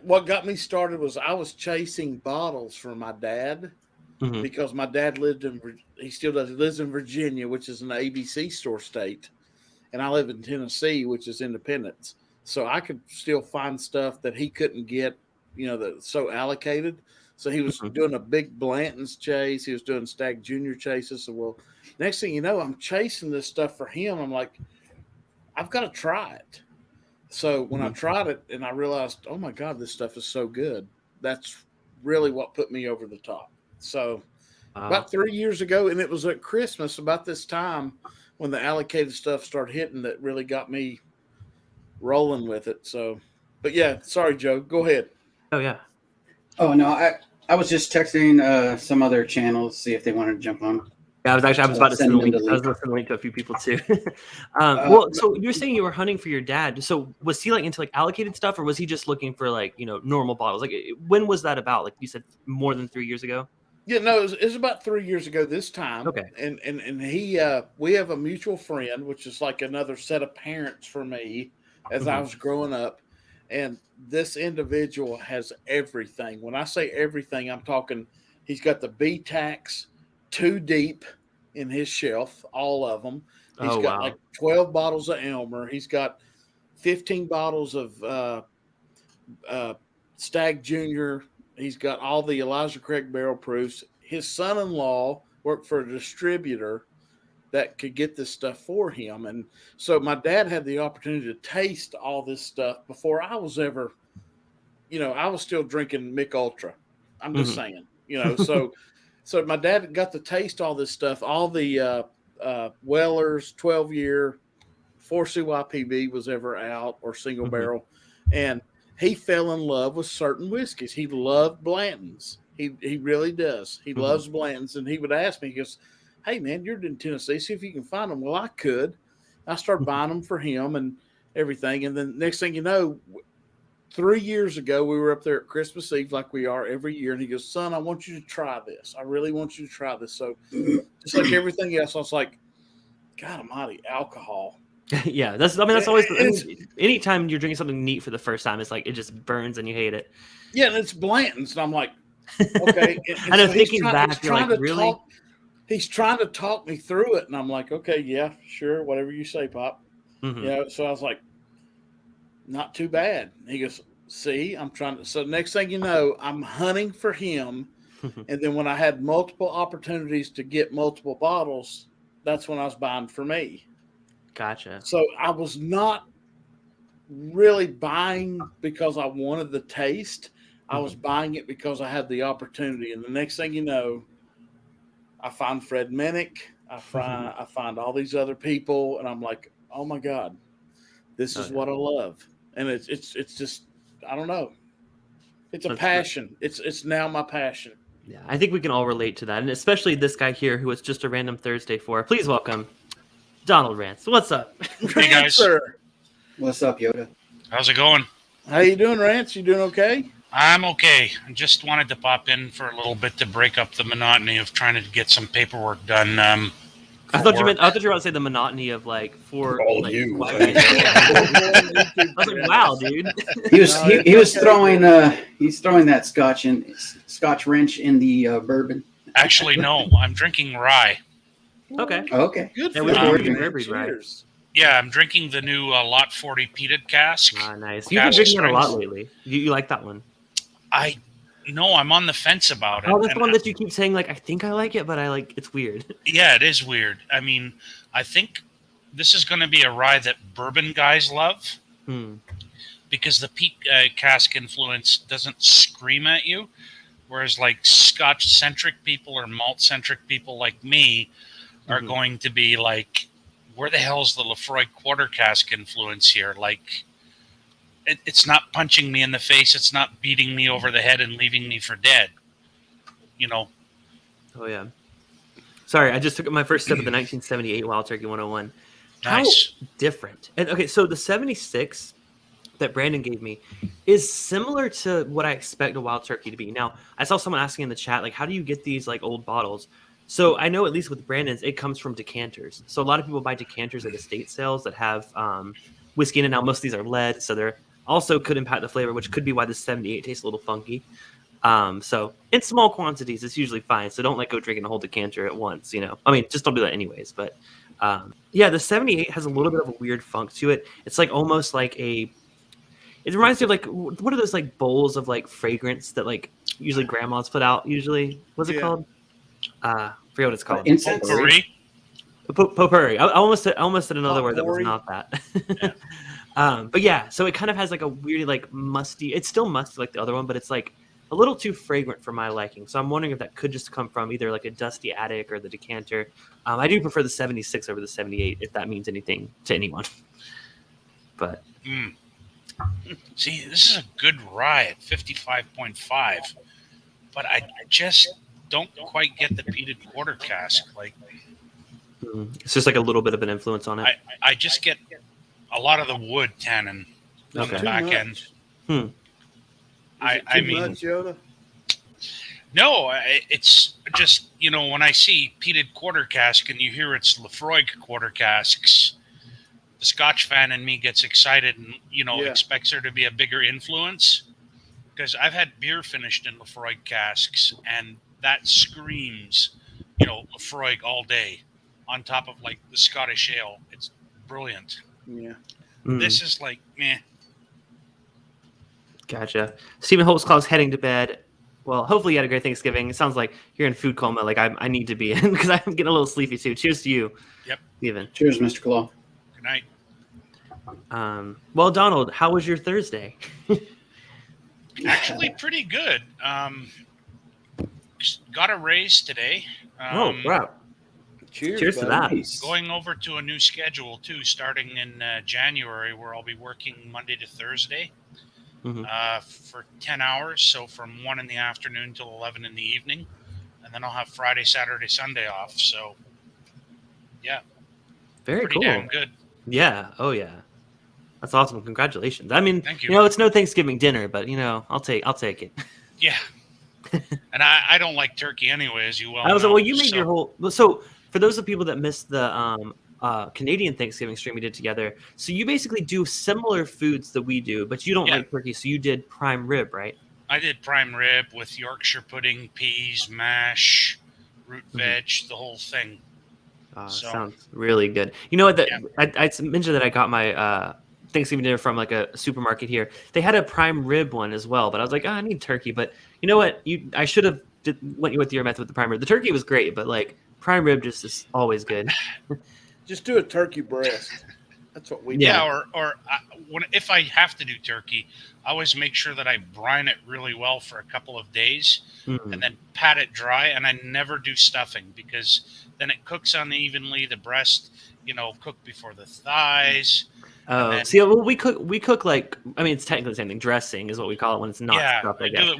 What got me started was I was chasing bottles for my dad because my dad he still does. He lives in Virginia, which is an ABC store state. And I live in Tennessee, which is independence. So I could still find stuff that he couldn't get, that's so allocated. So he was doing a big Blanton's chase. He was doing Stag Junior chases. So, well, next thing you know, I'm chasing this stuff for him. I'm like, I've got to try it. So when I tried it and I realized, oh my God, this stuff is so good. That's really what put me over the top. So about 3 years ago, and it was at Christmas about this time when the allocated stuff started hitting that really got me rolling with it. So, but yeah, sorry, Joe, go ahead. Oh yeah. Oh no, I was just texting some other channels, see if they wanted to jump on. Yeah, I was about to send the link. I was going to send the link to a few people too. Well, so you're saying you were hunting for your dad. So was he like into like allocated stuff, or was he just looking for like normal bottles? Like when was that about? Like you said, more than 3 years ago. Yeah, no, it was about 3 years ago this time. Okay. And he we have a mutual friend, which is like another set of parents for me as I was growing up. And this individual has everything. When I say everything, I'm talking he's got the B-Tax 2 deep in his shelf, all of them. He's got like 12 bottles of Elmer. He's got 15 bottles of Stag Junior. He's got all the Elijah Craig barrel proofs. His son-in-law worked for a distributor that could get this stuff for him. And so my dad had the opportunity to taste all this stuff before I was ever, I was still drinking Mick Ultra. I'm just saying, so my dad got to taste all this stuff, all the Weller's 12-year 4 CYPB was ever out or single barrel. And he fell in love with certain whiskeys. He loved Blanton's. He really does. He loves Blanton's. And he would ask me, he goes, hey, man, you're in Tennessee. See if you can find them. Well, I could. I started buying them for him and everything. And then next thing you know, 3 years ago, we were up there at Christmas Eve like we are every year. And he goes, son, I want you to try this. I really want you to try this. So just like everything else, I was like, God almighty, alcohol. Yeah, that's always. Anytime you're drinking something neat for the first time, it's like it just burns and you hate it. Yeah, and it's Blanton's, and I'm like, okay. And I'm thinking back, you're like, really? He's trying to talk me through it, and I'm like, okay, yeah, sure, whatever you say, Pop. Mm-hmm. So I was like, not too bad. He goes, see, I'm trying to. So next thing you know, I'm hunting for him, and then when I had multiple opportunities to get multiple bottles, that's when I was buying for me. Gotcha. So I was not really buying because I wanted the taste. I was buying it because I had the opportunity. And the next thing you know, I find Fred Minnick. I find all these other people, and I'm like, oh my God, this is what I love. And it's just, I don't know. It's a passion. It's now my passion. Yeah, I think we can all relate to that, and especially this guy here who was just a random Thursday for. Please welcome Donald Rance. What's up? Hey guys. What's up, Yoda? How's it going? How you doing, Rance? You doing okay? I'm okay. I just wanted to pop in for a little bit to break up the monotony of trying to get some paperwork done. I thought you were about to say the monotony of like for all like, you. I was like, wow, dude. He was throwing he's throwing that Scotch wrench in the bourbon. Actually, no. I'm drinking rye. Okay. Okay. Good Yeah, for we you. were drinking Burberry, right? Cheers. Yeah, I'm drinking the new Lot 40 peated cask. Ah, nice. You've been drinking it a lot lately. You like that one? I'm on the fence about it. Oh, that's the one that you keep saying, like, I think I like it, but it's weird. Yeah, it is weird. I mean, I think this is going to be a rye that bourbon guys love because the peat cask influence doesn't scream at you, whereas like Scotch-centric people or malt-centric people like me are going to be like, where the hell's the Lefroy quarter cask influence here? Like, it's not punching me in the face. It's not beating me over the head and leaving me for dead. You know? Oh, yeah. Sorry, I just took my first step of the 1978 Wild Turkey 101. Nice. How different. And okay, so the 76 that Brandon gave me is similar to what I expect a Wild Turkey to be. Now, I saw someone asking in the chat, like, how do you get these like old bottles? So I know at least with Brandon's, it comes from decanters. So a lot of people buy decanters at estate sales that have whiskey in it. Now, most of these are lead, so they're also could impact the flavor, which could be why the 78 tastes a little funky. So in small quantities, it's usually fine. So don't go drinking a whole decanter at once, I mean, just don't do that anyways. But yeah, the 78 has a little bit of a weird funk to it. It's like almost like it reminds me of like, what are those like bowls of like fragrance that like usually grandmas put out usually? What's it called? I forget what it's called. Incense. Potpourri. I almost said another word that was not that. Yeah. But yeah, so it kind of has like a weird like musty. It's still musty like the other one, but it's like a little too fragrant for my liking. So I'm wondering if that could just come from either like a dusty attic or the decanter. I do prefer the 76 over the 78 if that means anything to anyone. But see, this is a good rye at 55.5, but I just don't quite get the peated quarter cask. Like, it's just like a little bit of an influence on it. I just get a lot of the wood tannin on the back end. I mean, much, Yoda? No, it's just, when I see peated quarter cask and you hear it's Lefroy quarter casks, the Scotch fan in me gets excited and, expects there to be a bigger influence. Because I've had beer finished in Lefroy casks, and that screams, Lefroy all day on top of, like, the Scottish ale. It's brilliant. Yeah. This is like, meh. Gotcha. Stephen Holtzclaw's heading to bed. Well, hopefully you had a great Thanksgiving. It sounds like you're in food coma, like I need to be in, because I'm getting a little sleepy too. Cheers to you. Yep. Stephen. Cheers, Mr. Claw. Good night. Well, Donald, how was your Thursday? Actually, pretty good. Got a raise today. Oh, wow. Cheers to that. Going over to a new schedule, too, starting in January, where I'll be working Monday to Thursday for 10 hours. So from 1 in the afternoon till 11 in the evening. And then I'll have Friday, Saturday, Sunday off. So, yeah. Very pretty cool. damn good. Yeah. Oh, yeah. That's awesome. Congratulations. I mean, thank you. It's no Thanksgiving dinner, but, I'll take it. Yeah. And I don't like turkey anyway, as you well know. Well, you made your whole... So, for those of people that missed the Canadian Thanksgiving stream we did together. So you basically do similar foods that we do, but you don't like turkey. So you did prime rib, right? I did prime rib with Yorkshire pudding, peas, mash, root veg, the whole thing. Sounds really good. You know what? I mentioned that I got my Thanksgiving dinner from like a supermarket here. They had a prime rib one as well, but I was like, I need turkey. But you know what? I should have went with your method with the prime rib. The turkey was great, but like prime rib just is always good. Just do a turkey breast. That's what we do. Yeah, if I have to do turkey, I always make sure that I brine it really well for a couple of days and then pat it dry. And I never do stuffing because then it cooks unevenly. The breast, cook before the thighs. Oh, well, we cook like, I mean, it's technically the same thing. Dressing is what we call it when it's not stuffed. I guess.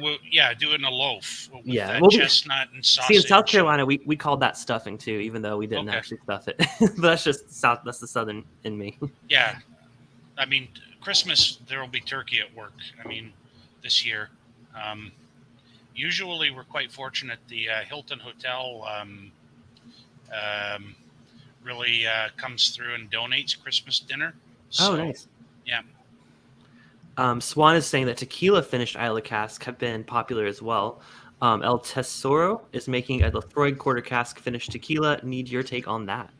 Do it in a loaf with chestnut and sausage. See, in South Carolina, we called that stuffing too, even though we didn't actually stuff it. But that's just that's the Southern in me. Yeah, I mean, Christmas there will be turkey at work. I mean, this year, usually we're quite fortunate. The Hilton Hotel really comes through and donates Christmas dinner. So, nice. Yeah. Swan is saying that tequila finished Isla cask have been popular as well. El Tesoro is making a Lafroig quarter cask finished tequila. Need your take on that?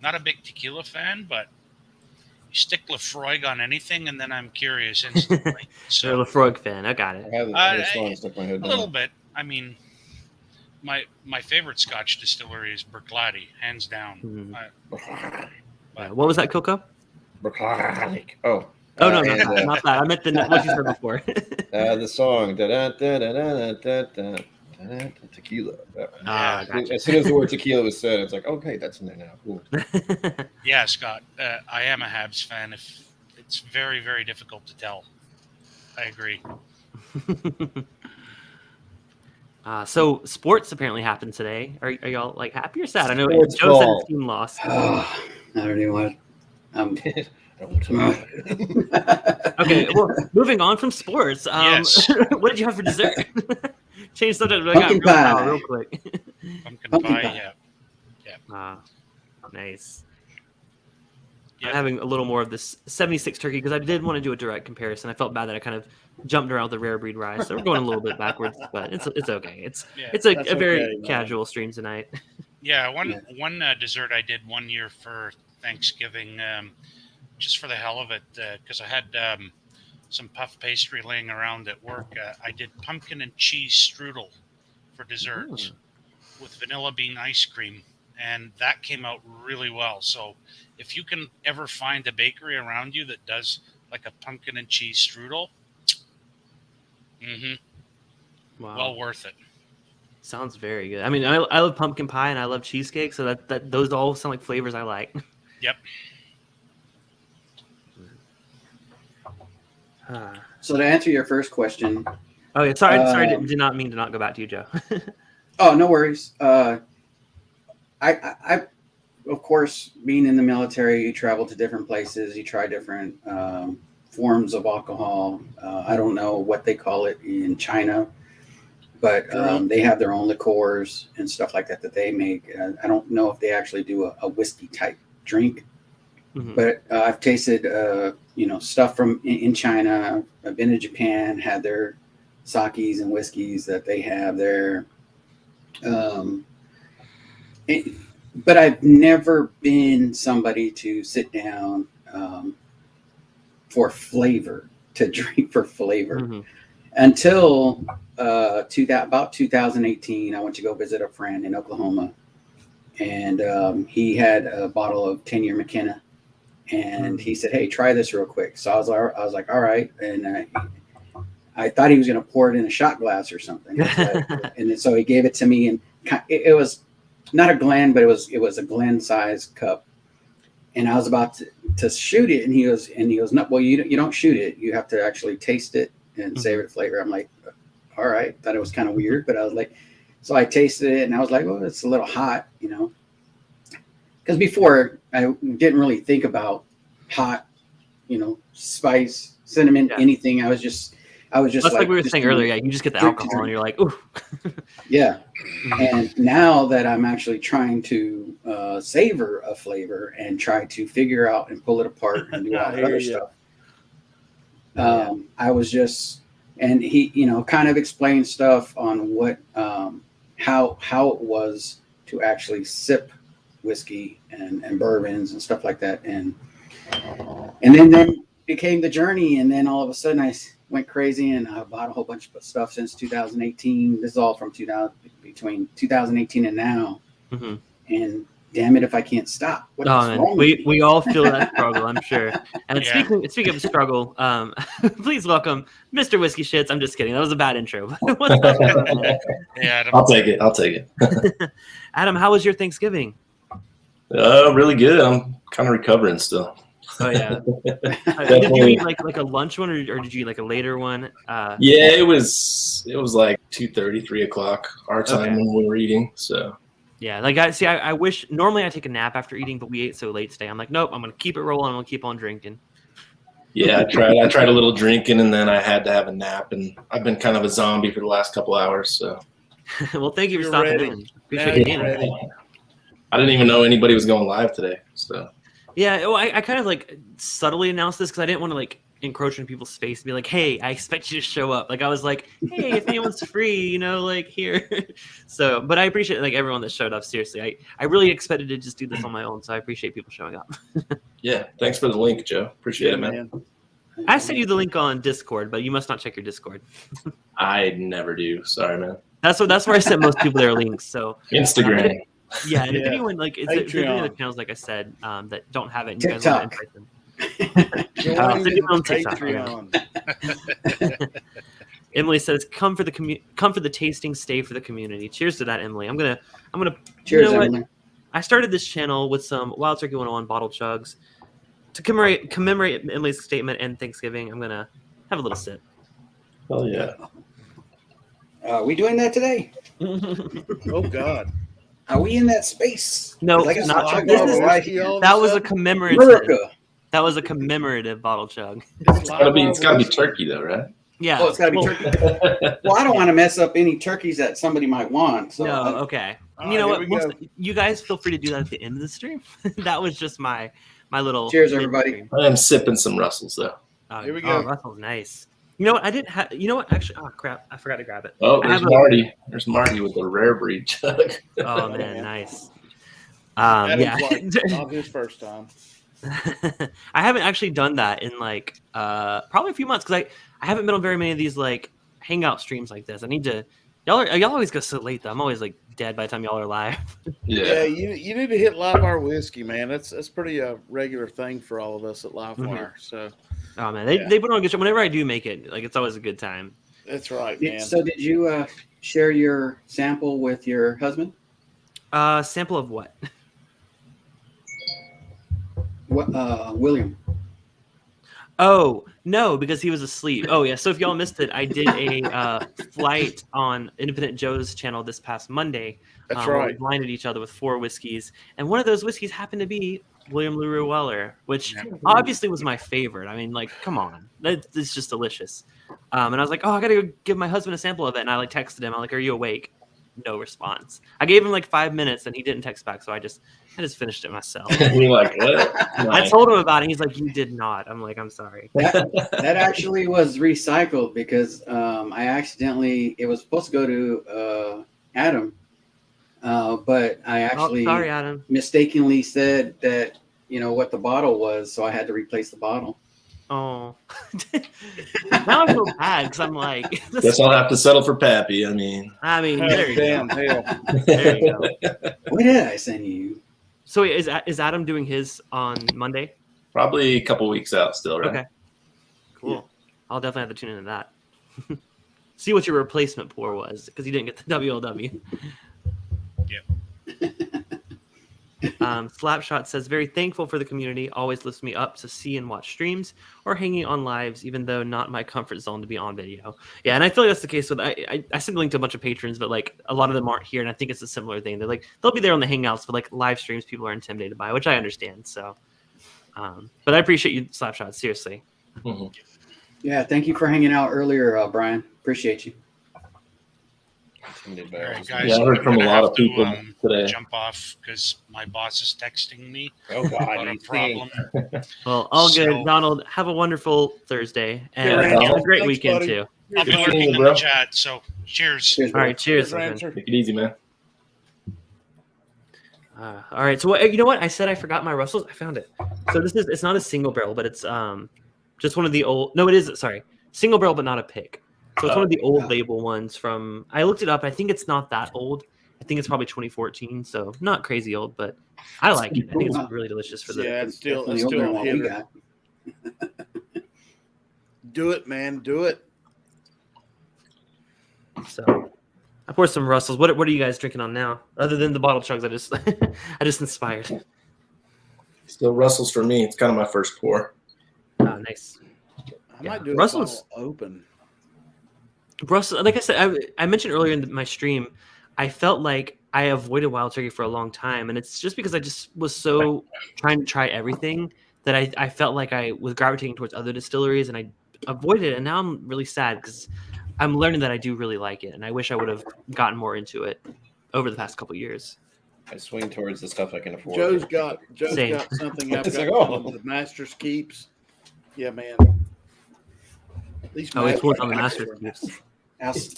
Not a big tequila fan, but you stick Lafroig on anything, and then I'm curious instantly. So you're a Lafroig fan. I got it. I have stuck my head a little bit. I mean, my favorite Scotch distillery is Berclady, hands down. What was that, Coco? Oh, no, not that. I meant what you said before. The song tequila. As soon as the word tequila was said, it's like, okay, that's in there now. Cool. Yeah, Scott, I am a Habs fan. It's very, very difficult to tell. I agree. So sports apparently happened today. Are y'all like happy or sad? I know Sports Joe said ball. his team lost. I don't even want. Okay, well, moving on from sports. Yes. What did you have for dessert? Change subject. Pumpkin pie. Real quick. Pumpkin pie. Yeah. Nice. Yeah. I'm having a little more of this 76 turkey because I did want to do a direct comparison. I felt bad that I kind of jumped around with the rare breed rye, so we're going a little bit backwards, but it's okay. It's a very casual stream tonight. Yeah, one dessert I did one year for Thanksgiving, just for the hell of it, because I had some puff pastry laying around at work. I did pumpkin and cheese strudel for dessert with vanilla bean ice cream, and that came out really well. So if you can ever find a bakery around you that does like a pumpkin and cheese strudel, Wow. Well worth it. Sounds very good. I mean, I love pumpkin pie and I love cheesecake, so that those all sound like flavors I like. Yep. So to answer your first question. Oh yeah, sorry, did not mean to not go back to you, Joe. Oh, no worries. I of course, being in the military, you travel to different places, you try different forms of alcohol. I don't know what they call it in China, but they have their own liqueurs and stuff like that they make. I don't know if they actually do a whiskey type drink, but I've tasted, stuff from in China. I've been to Japan, had their sakes and whiskeys that they have there. But I've never been somebody to sit down for flavor, to drink for flavor. Until about 2018, I went to go visit a friend in Oklahoma, and he had a bottle of 10-year McKenna, and he said, "Hey, try this real quick." So I was like, "All right," and I thought he was going to pour it in a shot glass or something, and so he gave it to me, and it was not a Glen, but it was a Glen size cup. And I was about to shoot it, and he goes, "No, well, you don't shoot it. You have to actually taste it and savor the flavor." I'm like, "All right." Thought it was kind of weird, but I was like, so I tasted it, and I was like, "Well, it's a little hot," because before I didn't really think about hot, spice, cinnamon, anything. I was just I was just That's like we were just saying earlier. Yeah, you just get the drink to alcohol and drink. you're like, ooh. Yeah. And now that I'm actually trying to savor a flavor and try to figure out and pull it apart and do all I that hear other ya. stuff, I was just, and he, kind of explained stuff on what, how it was to actually sip whiskey and bourbons and stuff like that. And then became the journey. And then all of a sudden I went crazy and I bought a whole bunch of stuff since 2018. This is all from between 2018 and now. Mm-hmm. And damn it if I can't stop. What is man. wrong with me? We all feel that struggle, I'm sure. And Yeah. speaking of struggle, please welcome Mr. Whiskey Shits. I'm just kidding. That was a bad intro. What's up, man? Yeah, Adam. I'll take it. Adam, how was your Thanksgiving? Really good. I'm kind of recovering still. Oh yeah. Did you eat like a lunch one, or did you eat like a later one? Yeah, it was like 2:30, 3 o'clock our time Okay. when we were eating. So Yeah, like I wish normally I take a nap after eating, but we ate so late today. I'm like, nope, I'm gonna keep it rolling. I'm gonna keep on drinking. yeah, I tried a little drinking, and then I had to have a nap, and I've been kind of a zombie for the last couple hours. So Well, thank you for You're stopping ready. in. Now Appreciate you're you being here. ready. I didn't even know anybody was going live today. So Yeah, well, I kind of like subtly announced this because I didn't want to like encroach in people's space and be like, hey, I expect you to show up. Like I was like, hey, if anyone's free, like here. So, but I appreciate like everyone that showed up. Seriously, I really expected to just do this on my own, so I appreciate people showing up. yeah, thanks for the link, Joe. Appreciate it, man. I sent you the link on Discord, but you must not check your Discord. I never do. Sorry, man. That's where I sent most people their links. So Instagram. yeah, and if Yeah. anyone like, if there's any other Patreon. channels like I said that don't have it, and you guys want to invite them. Join so do it on the TikTok, Patreon. Emily says, "Come for the tasting, stay for the community." Cheers to that, Emily. I'm gonna. Cheers, you know what? Emily. I started this channel with some Wild Turkey 101 bottle chugs to commemorate Emily's statement and Thanksgiving. I'm gonna have a little sip. Oh yeah. Are we doing that today? Oh God. Are we in that space? No, 'Cause I got not- some this chug is- bottle right Whiskey here. all of That was a sudden? commemorative. America. That was a commemorative bottle chug. It's It's gotta be turkey though, right? Yeah. Oh, it's got to be Well, turkey. Well, I don't want to mess up any turkeys that somebody might want. So No, okay. All You know right, what? here we go. You guys feel free to do that at the end of the stream. That was just my little. Cheers, everybody. mid-stream. I am sipping some Russells though. Here we Oh, go. Russell's nice. You know what? I didn't have. You know what? Actually, oh crap! I forgot to grab it. Oh, I there's have a- Marty. There's Marty with the rare breed chug. Oh man, nice. Adam's Yeah. like, not his first time. I haven't actually done that in like probably a few months because I haven't been on very many of these like hangout streams like this. I need to. Y'all always go so late though. I'm always like dead by the time y'all are live. Yeah, you need to hit Livewire Whiskey, man. That's pretty regular thing for all of us at Livewire. So Oh man, Yeah. they put on a good show. Whenever I do make it, like it's always a good time. that's right, man. So did you share your sample with your husband? Sample of what? What, William? Oh no, because he was asleep. Oh yeah. So if y'all missed it, I did a flight on Independent Joe's channel this past Monday. That's where we right. blinded each other with 4 whiskeys, and one of those whiskeys happened to be William LaRue Weller, which obviously was my favorite. I mean, like, come on, it's just delicious. And I was like, oh, I gotta go give my husband a sample of it, and I like texted him. I'm like, are you awake? No response. I gave him like 5 minutes, and he didn't text back, so I just finished it myself. You're like, what? I told him about it. He's like, you did not. I'm like, I'm sorry. That actually was recycled because I accidentally. It was supposed to go to Adam, but I actually Sorry, Adam. mistakenly said that what the bottle was, so I had to replace the bottle. Oh, now I feel bad because I'm like, Guess I'll have to settle for Pappy. I mean, there you Damn go. hell. There you go. What did I send you? So wait, is Adam doing his on Monday? probably a couple weeks out still, right? Okay, cool. I'll definitely have to tune into that. See what your replacement pour was because you didn't get the WLW. Slapshot says, very thankful for the community. Always lifts me up to see and watch streams or hanging on lives, even though not my comfort zone to be on video. Yeah, and I feel like that's the case with I sent a link to a bunch of patrons, but like a lot of them aren't here, and I think it's a similar thing. They're like they'll be there on the hangouts, but like live streams, people are intimidated by, which I understand. So, but I appreciate you, Slapshot. Seriously. Mhm. Yeah, thank you for hanging out earlier, Brian. Appreciate you. All right, guys. Yeah, I heard from a lot of people today. Jump off because my boss is texting me Oh God, about a problem. Well, all good. So- Donald, have a wonderful Thursday and Yeah, have a Donald. great Thanks, weekend buddy. too. I'll be Good lurking seeing you, in bro. the chat. So cheers. Cheers, All right, cheers. Cheers, my Rancher. Take it easy, man. friend. All right, so you know what? I said I forgot my Russells. I found it. So it's not a single barrel, but it's just one of the old. No, it is. Sorry, single barrel, but not a pick. So it's one of the old label ones from. I looked it up. I think it's not that old. I think it's probably 2014, so not crazy old, but I like it. I think it's really delicious for the. Yeah, it's still Definitely older than what we hitter. got. Do it, man. Do it. So I poured some Russells. What are you guys drinking on now? Other than the bottle chugs, I just inspired. Still Russell's for me. It's kind of my first pour. Oh, nice. I might do Russell's- a bottle open. Russell, like I said, I mentioned earlier in my stream, I felt like I avoided wild turkey for a long time, and it's just because I just was so trying to try everything that I felt like I was gravitating towards other distilleries, and I avoided it. And now I'm really sad because I'm learning that I do really like it, and I wish I would have gotten more into it over the past couple years. I swing towards the stuff I can afford. Joe's got Same. something I've It's got like, coming, the Master's Keeps. Yeah, man. These Oh, it's Masters on the Master's Keeps. Keeps.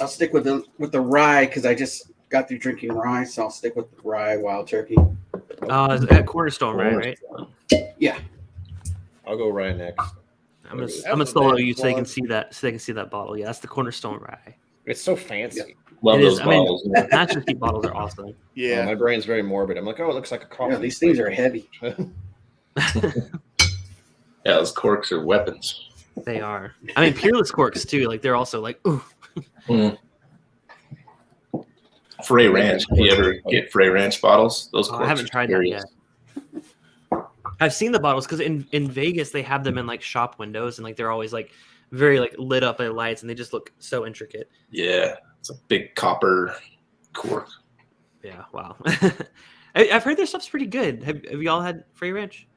I'll stick with the rye because I just got through drinking rye, so I'll stick with the rye wild turkey. It's at Cornerstone, right? Yeah. I'll go right next. I'm gonna That was a solo bad you so they can plug. see that bottle. Yeah, that's the Cornerstone rye. It's so fancy. Love It those is. I mean, bottles. man. Master's Keep bottles are awesome. Yeah. My brain's very morbid. I'm like, oh, it looks like a coffee. Yeah, these things are heavy. Yeah, those corks are weapons. They are. I mean, Peerless corks too. Like they're also like, ooh. Mm. Frey Ranch. If you ever get Frey Ranch bottles, those corks I haven't are tried that serious. yet. I've seen the bottles because in Vegas they have them in like shop windows and like they're always like very like lit up by lights and they just look so intricate. Yeah, it's a big copper cork. Yeah, wow. I've heard their stuff's pretty good. Have y'all had Frey Ranch?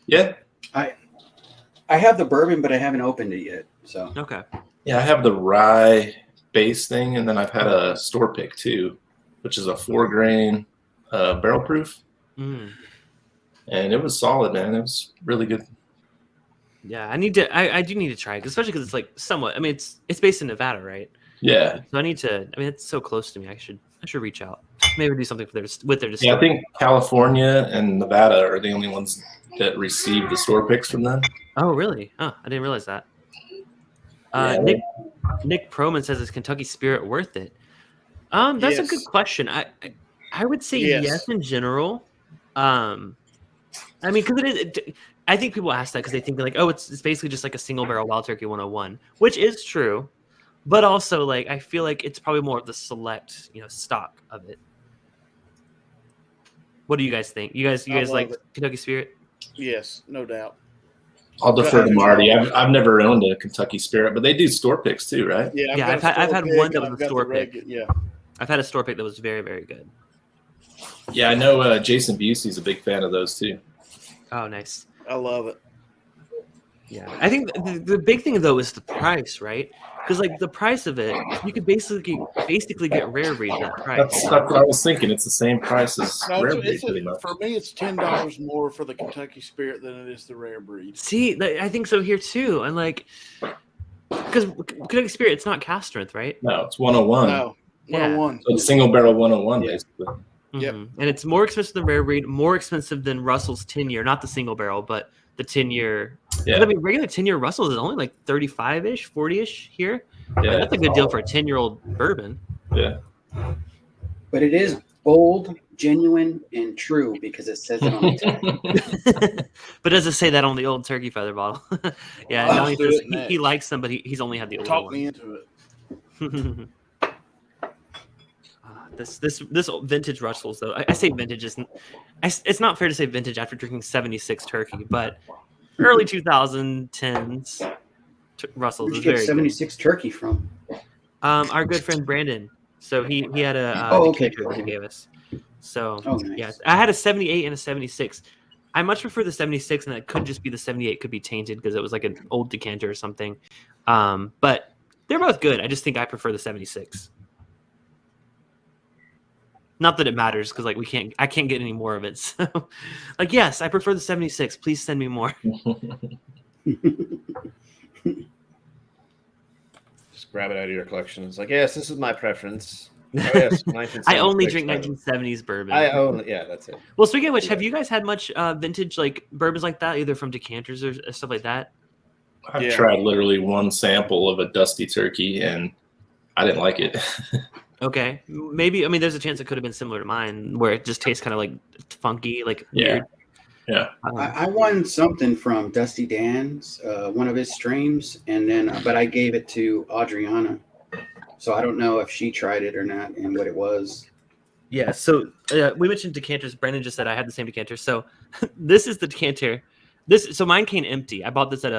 Yeah, I have the bourbon, but I haven't opened it yet. So Okay. yeah. I have the rye base thing, and then I've had a store pick too, which is a 4-grain barrel proof, Mm. and it was solid, man. It was really good. Yeah, I need to. I do need to try it, especially because it's like somewhat. I mean, it's based in Nevada, right? Yeah, So I need to. I mean, it's so close to me. I should reach out. Maybe do something with their yeah. distillery. I think California and Nevada are the only ones that receive the store picks from them. Oh, really? Oh, I didn't realize that. Yeah. Nick Proman says, "Is Kentucky Spirit worth it?" That's a Yes. good question. I would say Yes. yes in general. I mean, because I think people ask that because they think like, oh, it's basically just like a single barrel Wild Turkey 101, which is true, but also like I feel like it's probably more of the select, stock of it. What do you guys think? You guys love like it. Kentucky Spirit? Yes, no doubt. I'll defer to Marty. I've never owned a Kentucky Spirit, but they do store picks too, right? Yeah, Yeah, got a I've had store one pick that and was I've a got store the pick. Yeah, I've had a store pick that was very, very good. Yeah, I know Jason Busey's a big fan of those too. Oh, nice. I love it. Yeah, I think the big thing though is the price, right? Because like the price of it, you could basically get rare breed at that price. That's what I was thinking. It's the same price as No, rare breed, pretty much. for me, it's $10 more for the Kentucky Spirit than it is the rare breed. See, I think so here too, and like, because Kentucky Spirit, it's not cast strength, right? No, it's 101. No, Yeah. 101. So it's single barrel 101, Yeah. basically. Yep. Mhm. And it's more expensive than rare breed, more expensive than Russell's 10-year, not the single barrel, but the 10-year. Yeah. I mean, regular 10-year Russell's is only like 35-ish, 40-ish here. Like, Yeah. that's a good deal for a 10-year-old bourbon. Yeah. but it is bold, genuine, and true because it says it on the tag. But does it say that on the old turkey feather bottle? Yeah, I'll Donnie do says it he next. likes them, but he's only had the old Talk one. me into it. This vintage Russells though, I say vintage isn't. It's not fair to say vintage after drinking 76 turkey, but early 2010s Russells Where'd is you get very 76 turkey from? good. Our good friend Brandon. So he had a Oh, okay. decanter that he gave us. So Oh, nice. yeah, I had a 78 and a 76. I much prefer the 76, and it could just be the 78 could be tainted because it was like an old decanter or something. But they're both good. I just think I prefer the 76. Not that it matters because like I can't get any more of it. So like, yes, I prefer the 76. Please send me more. Just grab it out of your collection. It's like, yes, this is my preference. Oh, yes, I only drink 1970s bourbon. Yeah, that's it. Well, speaking of which, have you guys had much vintage like bourbons like that, either from decanters or stuff like that? I've tried literally one sample of a Dusty Turkey, and I didn't like it. Okay, maybe. I mean, there's a chance it could have been similar to mine, where it just tastes kind of like funky, like weird. Yeah. I won something from Dusty Dan's, one of his streams, and then but I gave it to Adriana, so I don't know if she tried it or not and what it was. Yeah. So we mentioned decanters. Brandon just said I had the same decanter. So this is the decanter. So mine came empty. I bought this at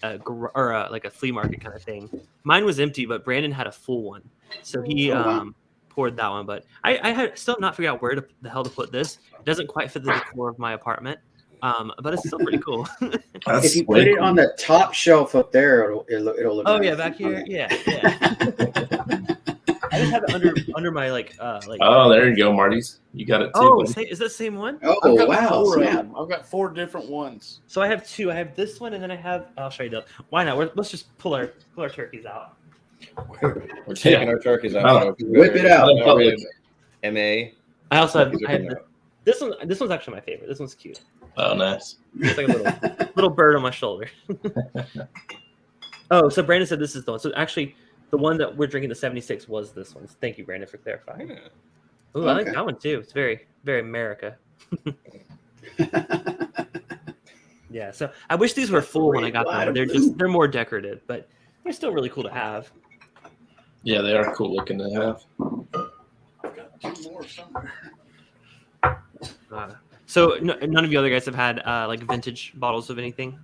like a flea market kind of thing. Mine was empty, but Brandon had a full one. So he poured that one. But I had still not figured out where the hell to put this. It doesn't quite fit the decor of my apartment, but it's still pretty cool. If you put it on the top shelf up there, it'll look. Oh nice. yeah, back here. Yeah. I just have it under my like. Oh, there you go, Marty's. You got it too. Oh, is that the same one? Oh wow! I've got 4 different ones. So I have 2. I have this one, and then I'll show you the. Why not? Let's just pull our turkeys out. We're taking our turkeys out. Whip it out. MA. I also have this one. This one's actually my favorite. This one's cute. Oh, nice. It's like a little bird on my shoulder. Oh, so Brandon said this is the one. So actually, the one that we're drinking, the 76, was this one. Thank you, Brandon, for clarifying. Ooh, I like that one too. It's very, very America. Yeah. So I wish these were full when I got them. They're more decorative, but they're still really cool to have. Yeah, they are cool looking to have. I've got 2 more somewhere. So none of you other guys have had like vintage bottles of anything?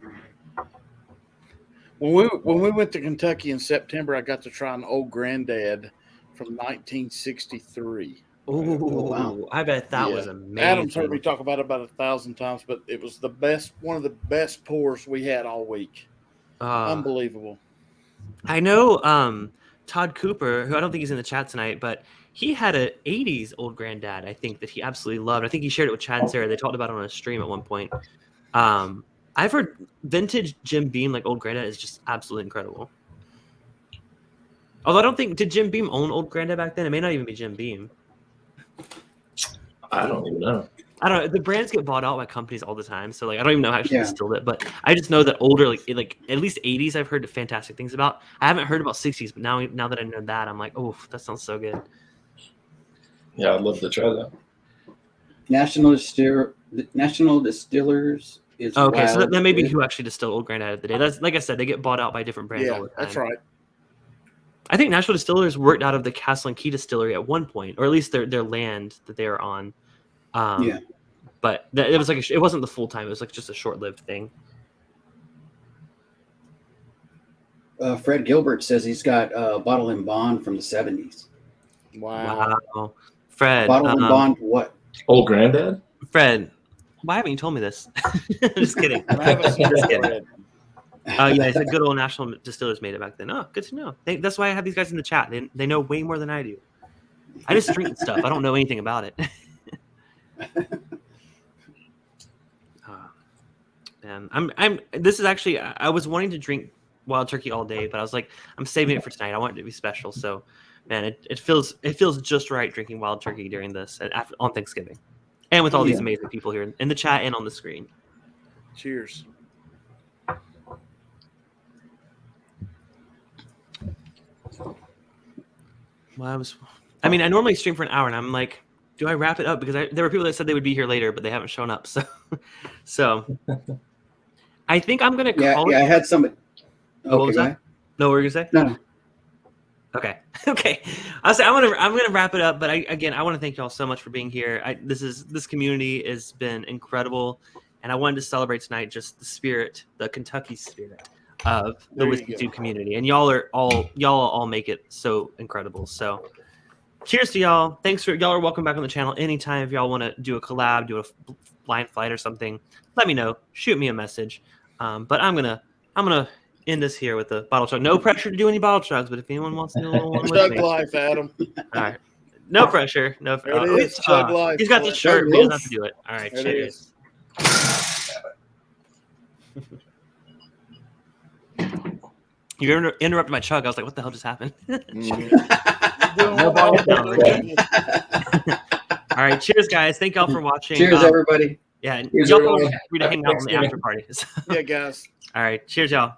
When we went to Kentucky in September, I got to try an Old Granddad from 1963. Oh, wow. I bet that was amazing. Adam's heard me talk about it about 1,000 times, but it was the best, one of the best pours we had all week. Unbelievable. I know Todd Cooper, who I don't think he's in the chat tonight, but he had an 80s Old Granddad, I think, that he absolutely loved. I think he shared it with Chad and Sarah. They talked about it on a stream at one point. I've heard vintage Jim Beam, like Old Granddad, is just absolutely incredible. Although I don't think, did Jim Beam own Old Granddad back then? It may not even be Jim Beam. I don't even know. I don't know. The brands get bought out by companies all the time, so like I don't even know how actually distilled it. But I just know that older, like at least 80s, I've heard fantastic things about. I haven't heard about 60s, but now that I know that, I'm like, oh, that sounds so good. Yeah, I'd love to try that. National Distillers is okay. So that may be who actually distilled Old Granddad of the day. That's like I said, they get bought out by different brands all the time. That's right. I think National Distillers worked out of the Castle and Key Distillery at one point, or at least their land that they were on. But it was like it wasn't the full time. It was like just a short-lived thing. Fred Gilbert says he's got Bottle and Bond from the 70s. Wow. Fred. Bottle and Bond what? Old Granddad? Fred, why haven't you told me this? Just kidding. Just kidding. Yeah, it's a good old National Distillers made it back then. Oh, good to know. That's why I have these guys in the chat. They know way more than I do. I just drink stuff. I don't know anything about it. And this is actually, I was wanting to drink Wild Turkey all day, but I was like, I'm saving it for tonight. I want it to be special. So, man, it feels just right drinking Wild Turkey during this on Thanksgiving, and with all these amazing people here in the chat and on the screen. Cheers. Well, I normally stream for an hour, and I'm like, do I wrap it up? Because there were people that said they would be here later, but they haven't shown up. So I think I'm gonna call it. Yeah, I had somebody. Oh, what was that? No, what were you gonna say? No. Okay. I'll say I'm gonna wrap it up. But I want to thank y'all so much for being here. This community has been incredible, and I wanted to celebrate tonight just the spirit, the Kentucky spirit of the WhiskeyTube community, and y'all all make it so incredible. So cheers to y'all. Y'all are welcome back on the channel anytime if y'all want to do a collab, do a line flight or something, let me know. Shoot me a message. But I'm gonna end this here with a bottle chug. No pressure to do any bottle chugs, but if anyone wants to do a little one with Chug me, life, Adam. all right. No pressure. No. There it is. Chug life. He's got the shirt. He doesn't have to do it. All right. There it Cheers. You interrupted my chug. I was like, what the hell just happened? No bottles down. We're good. All right. Cheers, guys. Thank y'all for watching. Cheers, everybody. Yeah. And Cheers, y'all everyone. feel free to hang out on the after parties. Yeah, guys. All right. Cheers, y'all.